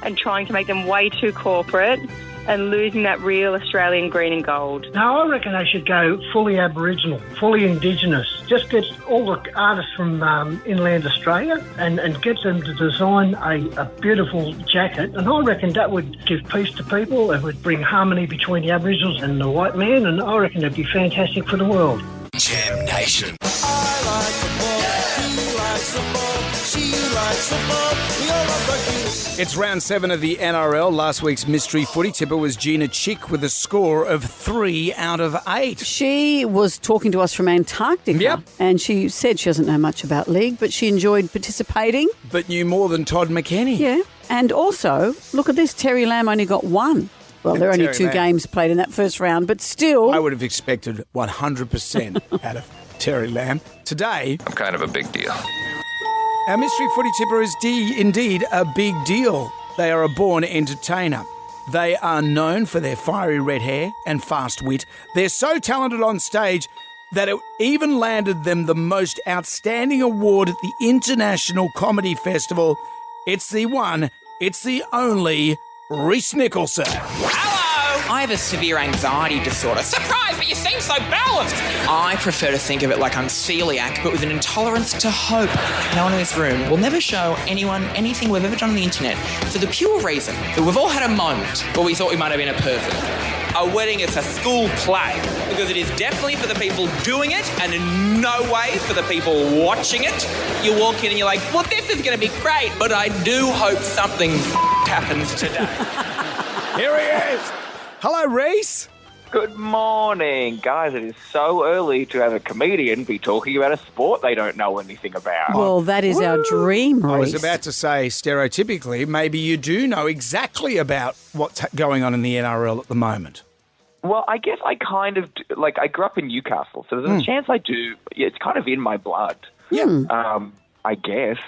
and trying to make them way too corporate and losing that real Australian green and gold. No, I reckon they should go fully Aboriginal, fully Indigenous. Just get all the artists from inland Australia and get them to design a beautiful jacket. And I reckon that would give peace to people. It would bring harmony between the Aboriginals and the white man. And I reckon it'd be fantastic for the world. Jam Nation. It's round 7 of the NRL. Last week's mystery footy tipper was Gina Chick with a score of 3 out of 8. She was talking to us from Antarctica. Yep. And she said she doesn't know much about league, but she enjoyed participating. But knew more than Todd McKenny. Yeah. And also, look at this, Terry Lamb only got 1. Well, there are only Terry 2 Lamb. games played in that first round, but still... I would have expected 100% out of Terry Lamb. Today, I'm kind of a big deal. our mystery footy tipper is indeed a big deal. They are a born entertainer. They are known for their fiery red hair and fast wit. They're so talented on stage that it even landed them the most outstanding award at the International Comedy Festival. It's the one, it's the only Rhys Nicholson. Hello! I have a severe anxiety disorder. Surprise, but you seem so balanced! I prefer to think of it like I'm celiac, but with an intolerance to hope. No one in this room will never show anyone anything we've ever done on the internet for the pure reason that we've all had a moment where we thought we might have been a pervert. A wedding is a school play because it is definitely for the people doing it and in no way for the people watching it. You walk in and you're like, well, this is going to be great, but I do hope something happens today. Here he is. Hello, Rhys. Good morning, guys. It is so early to have a comedian be talking about a sport they don't know anything about. Well, that is our dream, Rhys. I was about to say, stereotypically, maybe you do know exactly about what's going on in the NRL at the moment. Well, I guess I kind of, I grew up in Newcastle, so there's a chance I do. Yeah, it's kind of in my blood. Yeah. I guess.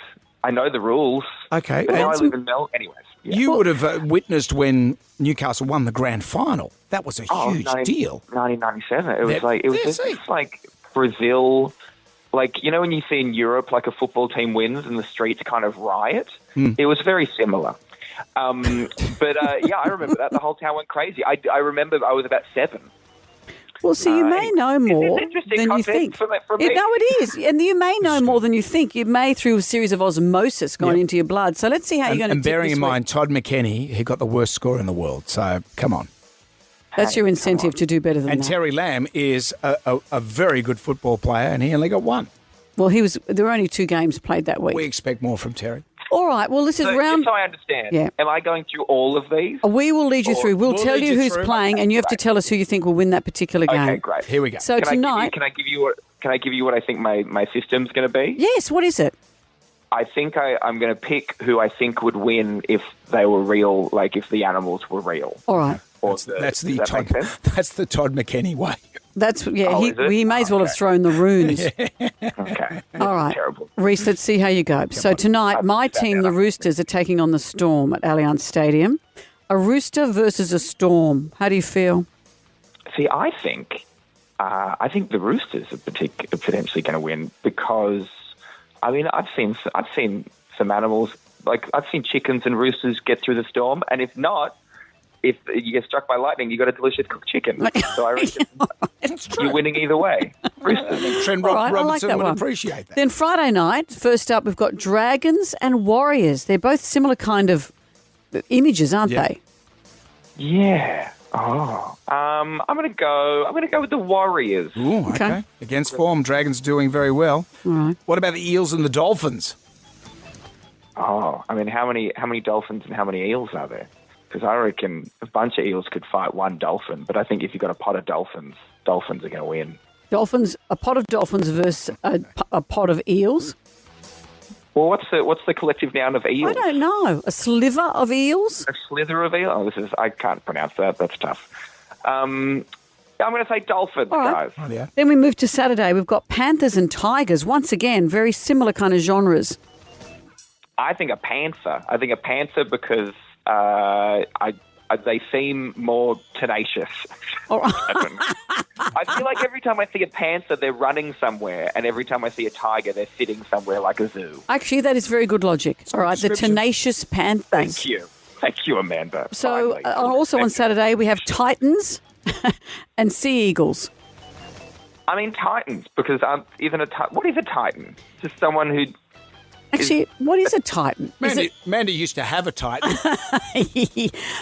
I know the rules. Okay. But now I live in Melbourne. Anyways. Yeah. You would have witnessed when Newcastle won the grand final. That was a huge deal. 1997. It was just like Brazil. Like, you know when you see in Europe, like a football team wins and the streets kind of riot? It was very similar. But I remember that. The whole town went crazy. I remember I was about 7. Well, so you may know more than you think. From me. No, it is. And you may know more than you think. You may, through a series of osmosis, gone into your blood. So let's see how you're going to And bearing in mind, Todd McKenney, he got the worst score in the world. So, come on. That's your incentive to do better than that. And Terry Lamb is a very good football player, and he only got 1. Well, there were only 2 games played that week. We expect more from Terry. All right, well, this is round... Just so I understand, am I going through all of these? We will lead you through. We'll tell you who's playing, and you have to tell us who you think will win that particular game. Okay, great. Here we go. So tonight... Can I give you what I think my system's going to be? Yes, what is it? I think I'm going to pick who I think would win if they were real, like if the animals were real. All right. That's the Todd McKenney way. He may as well have thrown the runes. Okay. All right. Terrible. Rhys, let's see how you go. So tonight, my team, the Roosters, are taking on the Storm at Allianz Stadium. A rooster versus a storm. How do you feel? See, I think the Roosters are potentially going to win because, I mean, I've seen some animals, like I've seen chickens and roosters get through the storm, and if you get struck by lightning, you got a delicious cooked chicken. So I reckon you're winning either way. Trent Robinson would appreciate that. Then Friday night, first up, we've got Dragons and Warriors. They're both similar kind of images, aren't they? Yeah. Oh. I'm gonna go with the Warriors. Ooh, okay. Against form, Dragons doing very well. All right. What about the Eels and the Dolphins? Oh, I mean, how many dolphins and how many eels are there? Because I reckon a bunch of eels could fight one dolphin, but I think if you've got a pot of dolphins are going to win. A pot of dolphins versus a pot of eels? Well, what's the collective noun of eels? I don't know. A sliver of eels? A slither of eels? Oh, I can't pronounce that. That's tough. I'm going to say dolphins, guys. Oh, yeah. Then we move to Saturday. We've got Panthers and Tigers. Once again, very similar kind of genres. I think a panther. Because they seem more tenacious. I feel like every time I see a panther, they're running somewhere, and every time I see a tiger, they're sitting somewhere like a zoo. Actually, that is very good logic. All right, the tenacious panthers. Thank you, Amanda. So, also on Saturday, we have Titans and Sea Eagles. I mean, Titans, because what is a Titan? Just someone who... Actually, what is a Titan? Mandy used to have a Titan.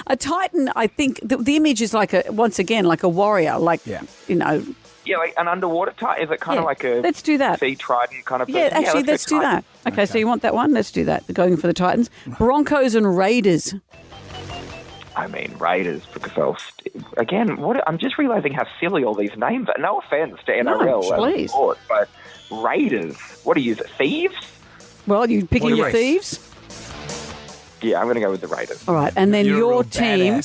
A Titan, I think, the image is like a warrior, you know. Yeah, like an underwater Titan. Is it kind of like a let's do that. Sea Trident kind of thing? Yeah, actually, let's do that. Okay, so you want that one? Let's do that. Going for the Titans. Broncos and Raiders. I mean, Raiders, because I'm just realising how silly all these names are. No offence to NRL, sport, but Raiders. What are you, thieves? Well, you picking your thieves? Yeah, I'm going to go with the Raiders. All right, and then your team,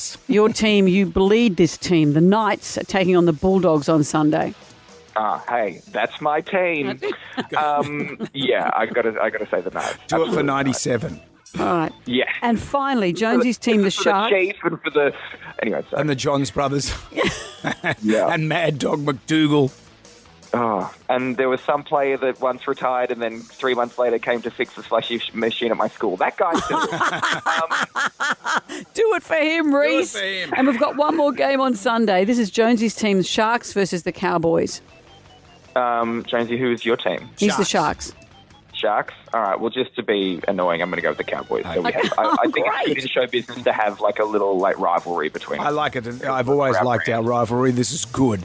you bleed this team. The Knights are taking on the Bulldogs on Sunday. Hey, that's my team. Yeah, I gotta say the Knights. Do it for 97. All right. Yeah. And finally, Jonesy's team, the Sharks. For the Chiefs and for the... Anyway, sorry. And the Johns brothers. Yeah. And Mad Dog McDougall. Oh, and there was some player that once retired and then 3 months later came to fix the slushy machine at my school. That guy too. Do it for him, Reese. Do it for him. And we've got one more game on Sunday. This is Jonesy's team, the Sharks versus the Cowboys. Jonesy, who is your team? He's the Sharks. Sharks? All right, well, just to be annoying, I'm going to go with the Cowboys. So I think it's good in show business to have like a little rivalry between us. I like it. I've always liked our rivalry. This is good.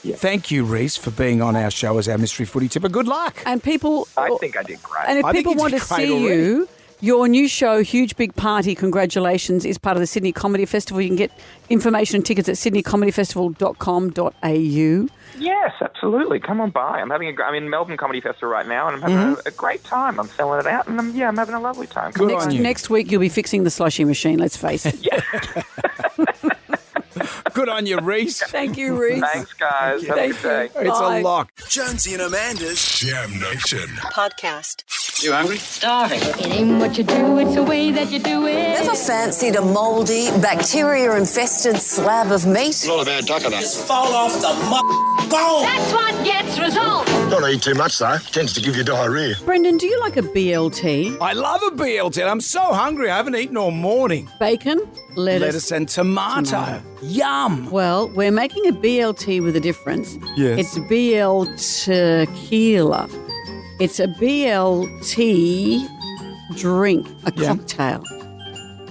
Thank you, Reese, for being on our show as our mystery footy tipper. Good luck. And people... I think I did great. And if people want to see you, your new show, Huge Big Party, congratulations, is part of the Sydney Comedy Festival. You can get information and tickets at sydneycomedyfestival.com.au. Yes, absolutely. Come on by. I'm in Melbourne Comedy Festival right now, and I'm having a great time. I'm selling it out, and I'm having a lovely time. Next week, you'll be fixing the slushy machine, let's face it. Good on you, Reese. Thank you, Reese. Thanks, guys. Have a good day. It's a lock. Jonesy and Amanda's Jam Nation Podcast. You hungry? Starving. It ain't what you do, it's the way that you do it. Never fancied a mouldy, bacteria-infested slab of meat? Not a bad duck of that. Just fall off the bone. That's what gets results. Don't eat too much, though. Tends to give you diarrhea. Brendan, do you like a BLT? I love a BLT. I'm so hungry. I haven't eaten all morning. Bacon, lettuce and tomato. Yum. Well, we're making a BLT with a difference. Yes. It's BL Tequila. It's a BLT drink, a cocktail.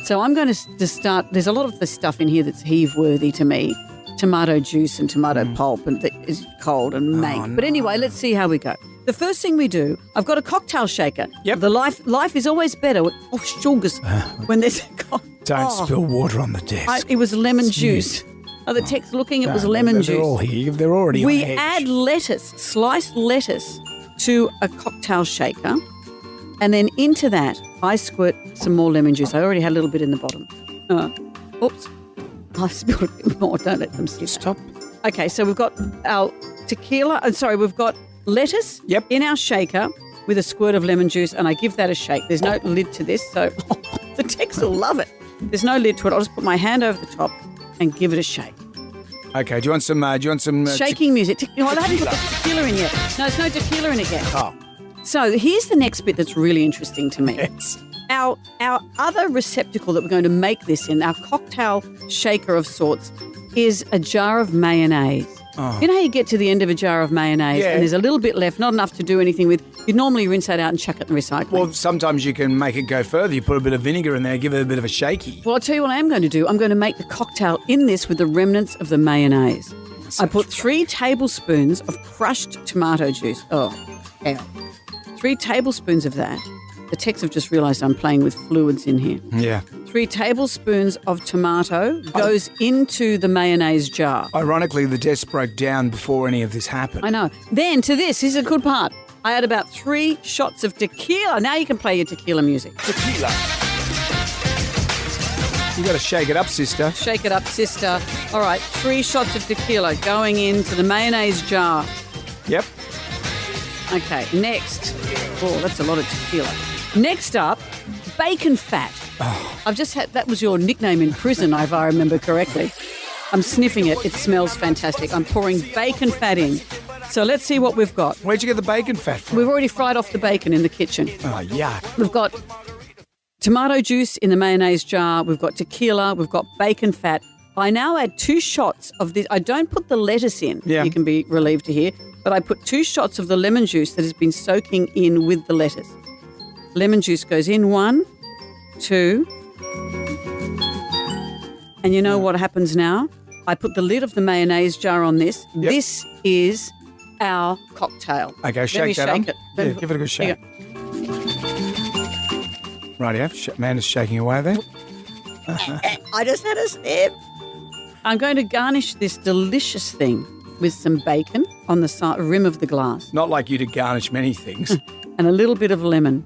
So I'm going to start. There's a lot of the stuff in here that's heave-worthy to me. Tomato juice and tomato pulp and that is cold and mank. But anyway, let's see how we go. The first thing we do, I've got a cocktail shaker. Yep. The life is always better with sugars when there's a Don't spill water on the desk. it was lemon juice. The text looking, it was lemon juice. They're all here. They're already We on edge. add lettuce, sliced lettuce, to a cocktail shaker, and then into that I squirt some more lemon juice. I already had a little bit in the bottom. Oops. I spilled a bit more. Don't let them see. Stop. Okay, so we've got our tequila. We've got lettuce in our shaker with a squirt of lemon juice, and I give that a shake. There's no lid to this, so the Tex will love it. There's no lid to it. I'll just put my hand over the top and give it a shake. Okay, do you want some... shaking music. I haven't put the tequila in yet. No, there's no tequila in it yet. Oh. So here's the next bit that's really interesting to me. Yes. Our other receptacle that we're going to make this in, our cocktail shaker of sorts, is a jar of mayonnaise. Oh. You know how you get to the end of a jar of mayonnaise and there's a little bit left, not enough to do anything with. You'd normally rinse that out and chuck it in the recycling. Well, sometimes you can make it go further. You put a bit of vinegar in there, give it a bit of a shaky. Well, I'll tell you what I am going to do. I'm going to make the cocktail in this with the remnants of the mayonnaise. I put 3 tablespoons of crushed tomato juice. Oh, hell. 3 tablespoons of that. The Tex have just realised I'm playing with fluids in here. Yeah. 3 tablespoons of tomato goes into the mayonnaise jar. Ironically, the desk broke down before any of this happened. I know. Then to this is a good part. I add about 3 shots of tequila. Now you can play your tequila music. Tequila. You got to shake it up, sister. Shake it up, sister. All right, 3 shots of tequila going into the mayonnaise jar. Yep. Okay, next. Oh, that's a lot of tequila. Next up, bacon fat. Oh. I've just had, that was your nickname in prison, if I remember correctly. I'm sniffing it. It smells fantastic. I'm pouring bacon fat in. So let's see what we've got. Where'd you get the bacon fat from? We've already fried off the bacon in the kitchen. Oh, yuck. We've got tomato juice in the mayonnaise jar. We've got tequila. We've got bacon fat. I now add 2 shots of this. I don't put the lettuce in. Yeah. You can be relieved to hear. But I put 2 shots of the lemon juice that has been soaking in with the lettuce. Lemon juice goes in 1, 2. And you know what happens now? I put the lid of the mayonnaise jar on this. Yep. This is our cocktail. Okay, shake that up. It. Yeah, give it a good shake. Rightio. Amanda's shaking away there. I just had a sip. I'm going to garnish this delicious thing with some bacon on the rim of the glass. Not like you to garnish many things. And a little bit of lemon.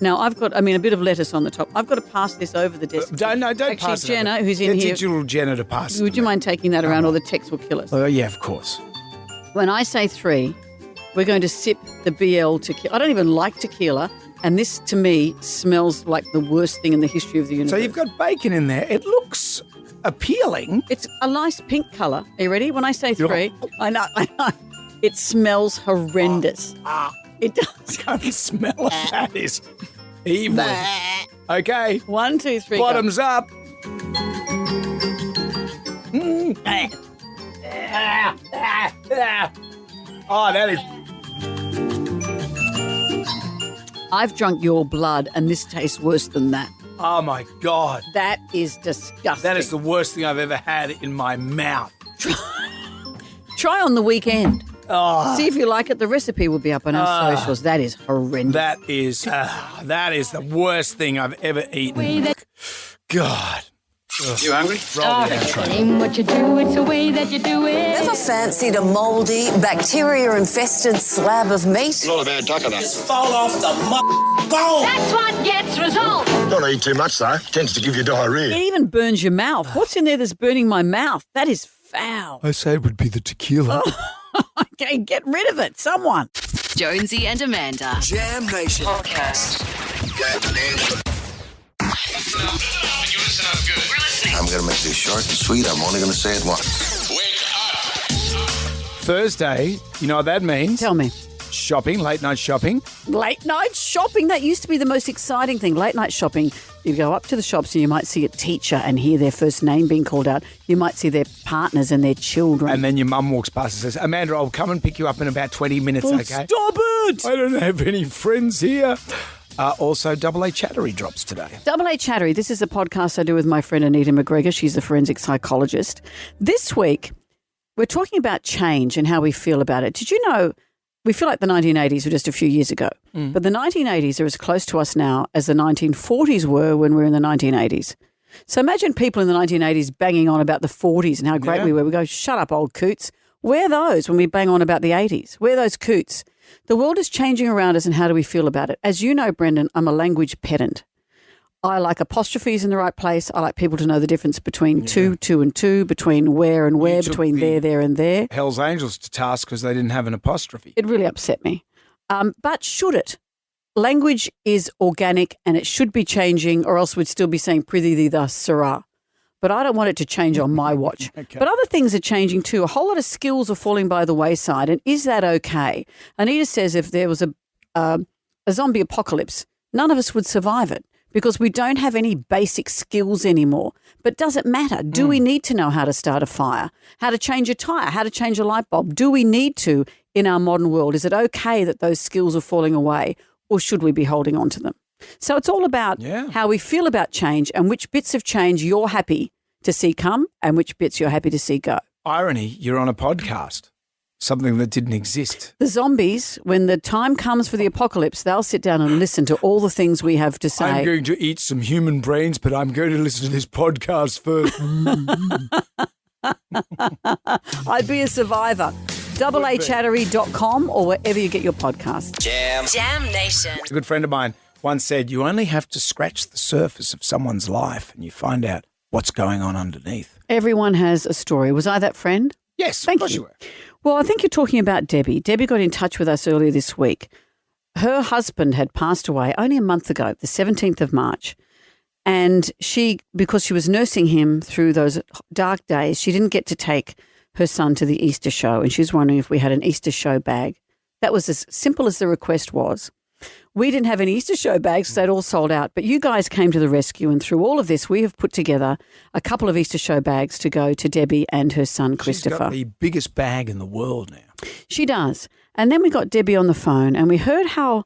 Now, I've got, a bit of lettuce on the top. I've got to pass this over the desk. Don't Actually, pass it. Jenna, who's in Get here. digital Jenna to pass it. Would you mind taking that around or the Tex will kill us? Oh, yeah, of course. When I say 3, we're going to sip the BL tequila. I don't even like tequila, and this, to me, smells like the worst thing in the history of the universe. So you've got bacon in there. It looks appealing. It's a nice pink colour. Are you ready? When I say 3, I know. It smells horrendous. It does. I can't smell it. That is evil. Okay. 1, 2, 3. Bottoms up. Oh, that is... I've drunk your blood, and this tastes worse than that. Oh, my God. That is disgusting. That is the worst thing I've ever had in my mouth. Try on the weekend. Oh. See if you like it. The recipe will be up on our socials. That is horrendous. That is the worst thing I've ever eaten. God. Ugh. You hungry? What you do, it's the way that you do it. Ever fancied a mouldy, bacteria-infested slab of meat? Not a bad duck enough. Just fall off the bone. That's what gets results. Don't eat too much, though. Tends to give you diarrhea. It even burns your mouth. What's in there that's burning my mouth? That is foul. I say it would be the tequila. Okay, get rid of it, someone. Jonesy and Amanda. Jam Nation. Podcast. I'm going to make this short and sweet. I'm only going to say it once. Thursday, you know what that means? Tell me. Shopping, late night shopping. Late night shopping. That used to be the most exciting thing. Late night shopping. You go up to the shops and you might see a teacher and hear their first name being called out. You might see their partners and their children. And then your mum walks past and says, Amanda, I'll come and pick you up in about 20 minutes, okay? Stop it! I don't have any friends here. Also, Double A Chattery drops today. Double A Chattery. This is a podcast I do with my friend Anita McGregor. She's a forensic psychologist. This week, we're talking about change and how we feel about it. Did you know we feel like the 1980s were just a few years ago, but the 1980s are as close to us now as the 1940s were when we were in the 1980s. So imagine people in the 1980s banging on about the 40s and how great we were. We go, shut up, old coots. We're those when we bang on about the 80s. We're those coots. The world is changing around us, and how do we feel about it? As you know, Brendan, I'm a language pedant. I like apostrophes in the right place. I like people to know the difference between two and two, between where and where, between there and there. Hell's Angels to task because they didn't have an apostrophe. It really upset me. But should it? Language is organic and it should be changing, or else we'd still be saying prithee thus, sirrah. But I don't want it to change on my watch. Okay. But other things are changing too. A whole lot of skills are falling by the wayside. And is that okay? Anita says if there was a zombie apocalypse, none of us would survive it because we don't have any basic skills anymore. But does it matter? Do we need to know how to start a fire, how to change a tyre, how to change a light bulb? Do we need to in our modern world? Is it okay that those skills are falling away, or should we be holding on to them? So it's all about how we feel about change and which bits of change you're happy to see come and which bits you're happy to see go. Irony, you're on a podcast, something that didn't exist. The zombies, when the time comes for the apocalypse, they'll sit down and listen to all the things we have to say. I'm going to eat some human brains, but I'm going to listen to this podcast first. I'd be a survivor. AAChattery.com or wherever you get your podcasts. Jam Nation. A good friend of mine once said, you only have to scratch the surface of someone's life and you find out what's going on underneath. Everyone has a story. Was I that friend? Yes, Thank of course you were. Well, I think you're talking about Debbie. Debbie got in touch with us earlier this week. Her husband had passed away only a month ago, the 17th of March. And she, because she was nursing him through those dark days, she didn't get to take her son to the Easter show. And she was wondering if we had an Easter show bag. That was as simple as the request was. We didn't have any Easter show bags, so they'd all sold out. But you guys came to the rescue, and through all of this, we have put together a couple of Easter show bags to go to Debbie and her son, Christopher. She's got the biggest bag in the world now. She does. And then we got Debbie on the phone, and we heard how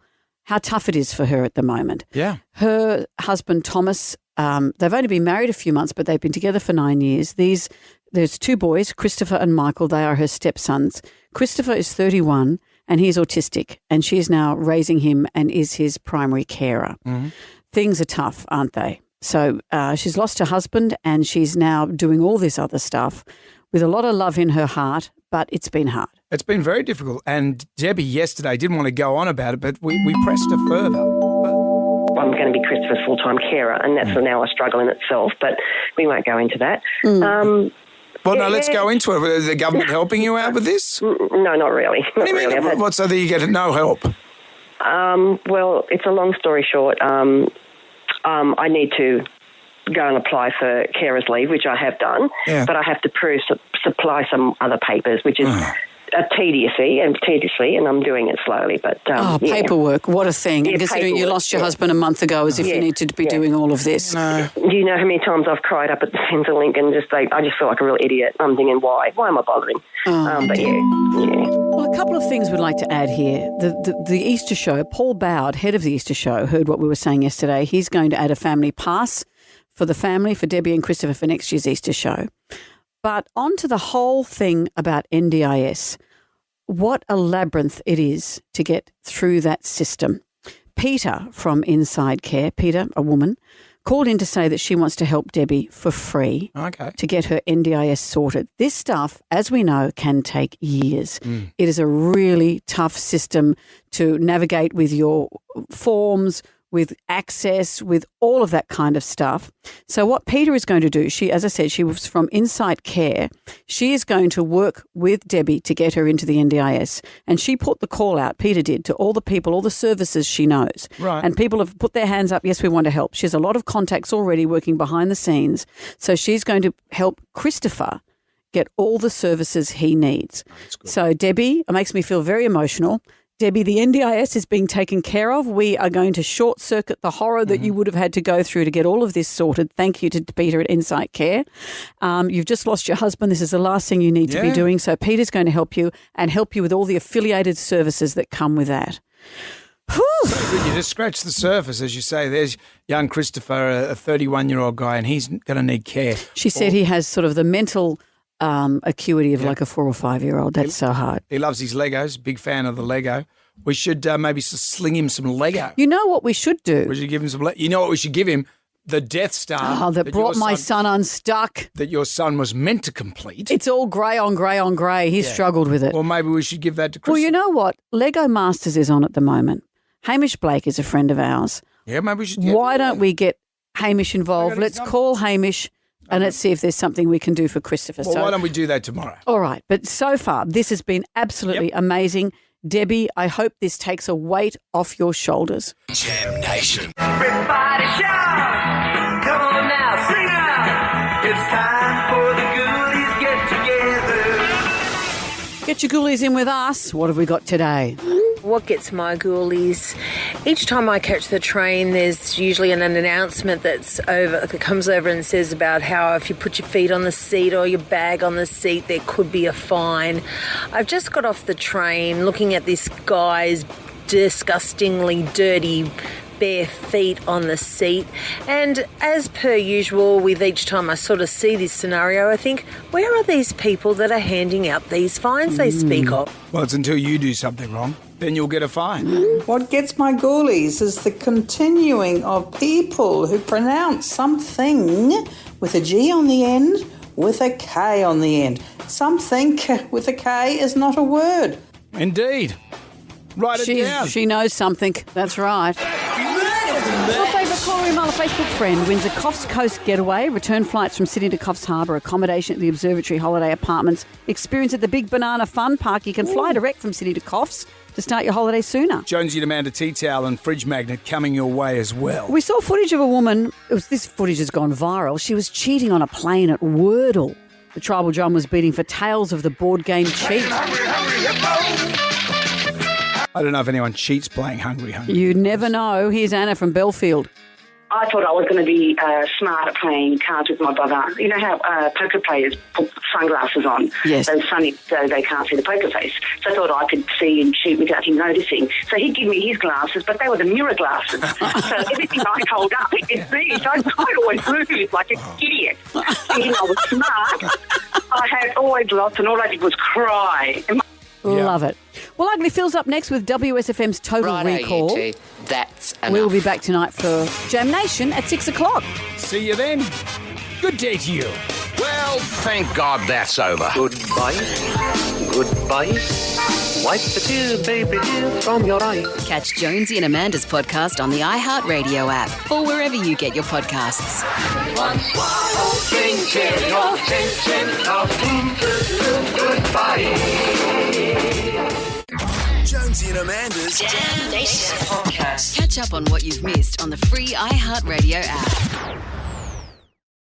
tough it is for her at the moment. Yeah. Her husband, Thomas, they've only been married a few months, but they've been together for 9 years. There's two boys, Christopher and Michael. They are her stepsons. Christopher is 31. And he's autistic, and she's now raising him and is his primary carer. Mm-hmm. Things are tough, aren't they? So she's lost her husband, and she's now doing all this other stuff with a lot of love in her heart, but it's been hard. It's been very difficult. And Debbie yesterday didn't want to go on about it, but we pressed her further. I'm going to be Christopher's full-time carer, and that's now a struggle in itself, but we won't go into that. Well, no, let's go into it. Is the government helping you out with this? No, not really. What do you mean? What, so that you get no help? Well, it's a long story short. I need to go and apply for carer's leave, which I have done, but I have to supply some other papers, which is tediously, and I'm doing it slowly. But paperwork, what a thing! And considering you lost your husband a month ago, as if you need to be doing all of this. No. Do you know how many times I've cried up at the Centrelink and I just feel like a real idiot? I'm thinking, why am I bothering? But Well, a couple of things we'd like to add here. The Easter show, Paul Bowd, head of the Easter show, heard what we were saying yesterday. He's going to add a family pass for the family, for Debbie and Christopher, for next year's Easter show. But on to the whole thing about NDIS. What a labyrinth it is to get through that system. Peter from Inside Care, Peter, a woman, called in to say that she wants to help Debbie for free to get her NDIS sorted. This stuff, as we know, can take years. It is a really tough system to navigate with your forms, with access, with all of that kind of stuff. So what Peter is going to do, as I said, she was from Inside Care. She is going to work with Debbie to get her into the NDIS. And she put the call out, Peter did, to all the people, all the services she knows. Right. And people have put their hands up, yes, we want to help. She has a lot of contacts already working behind the scenes. So she's going to help Christopher get all the services he needs. So Debbie, it makes me feel very emotional. Debbie, the NDIS is being taken care of. We are going to short circuit the horror that you would have had to go through to get all of this sorted. Thank you to Peter at Insight Care. You've just lost your husband. This is the last thing you need to be doing. So Peter's going to help you and help you with all the affiliated services that come with that. So you just scratch the surface, as you say. There's young Christopher, a 31-year-old guy, and he's going to need care. She said he has sort of the mental acuity of like a 4 or 5-year-old. That's so hard. He loves his Legos, big fan of the Lego. We should maybe sling him some Lego. You know what we should do? We should give him some You know what we should give him? The Death Star. That brought my son unstuck. That your son was meant to complete. It's all grey on grey on grey. He's struggled with it. Well, maybe we should give that to Chris. Well, you know what? Lego Masters is on at the moment. Hamish Blake is a friend of ours. Yeah, maybe we should. Why don't we get Hamish involved? Let's call Hamish. And let's see if there's something we can do for Christopher. Well, why don't we do that tomorrow? All right. But so far, this has been absolutely amazing. Debbie, I hope this takes a weight off your shoulders. Jam Nation. Everybody shout! Come on now, sing out! It's time for the Ghoulies get together. Get your ghoulies in with us. What have we got today? What gets my ghoulies? Each time I catch the train, there's usually an announcement that comes over and says about how if you put your feet on the seat or your bag on the seat, there could be a fine. I've just got off the train looking at this guy's disgustingly dirty bare feet on the seat, and as per usual with each time I sort of see this scenario, I think, where are these people that are handing out these fines they speak of? Well, it's until you do something wrong, then you'll get a fine. What gets my ghoulies is the continuing of people who pronounce something with a G on the end, with a K on the end. Something with a K is not a word. Indeed. Write it down. She knows something. That's right. Your favourite Corey Muller Facebook friend wins a Coffs Coast getaway, return flights from Sydney to Coffs Harbour, accommodation at the Observatory Holiday Apartments, experience at the Big Banana Fun Park. You can fly direct from Sydney to Coffs to start your holiday sooner. Jonesy and Amanda tea towel and fridge magnet coming your way as well. We saw footage of a woman. This footage has gone viral. She was cheating on a plane at Wordle. The tribal drum was beating for Tales of the Board Game Cheat. I don't know if anyone cheats playing Hungry. You never know. Here's Anna from Belfield. I thought I was going to be smart at playing cards with my brother. You know how poker players put sunglasses on? Yes. Those sunny so they can't see the poker face. So I thought I could see and cheat without him noticing. So he'd give me his glasses, but they were the mirror glasses. So everything I hold up, he could see. So I'd always lose like an idiot, thinking I was smart. I had always lost, and all I did was cry. Love it. Well, Ugly Phil's up next with WSFM's Total Recall. You two. That's enough. We'll be back tonight for Jam Nation at 6 o'clock. See you then. Good day to you. Well, thank God that's over. Goodbye. Goodbye. Wipe the tears, baby tears from your eyes. Catch Jonesy and Amanda's podcast on the iHeartRadio app or wherever you get your podcasts. One swallow, drink cheerio, chin, now goodbye. Jonesy and Amanda's Damn Nation podcast. Catch up on what you've missed on the free iHeartRadio app.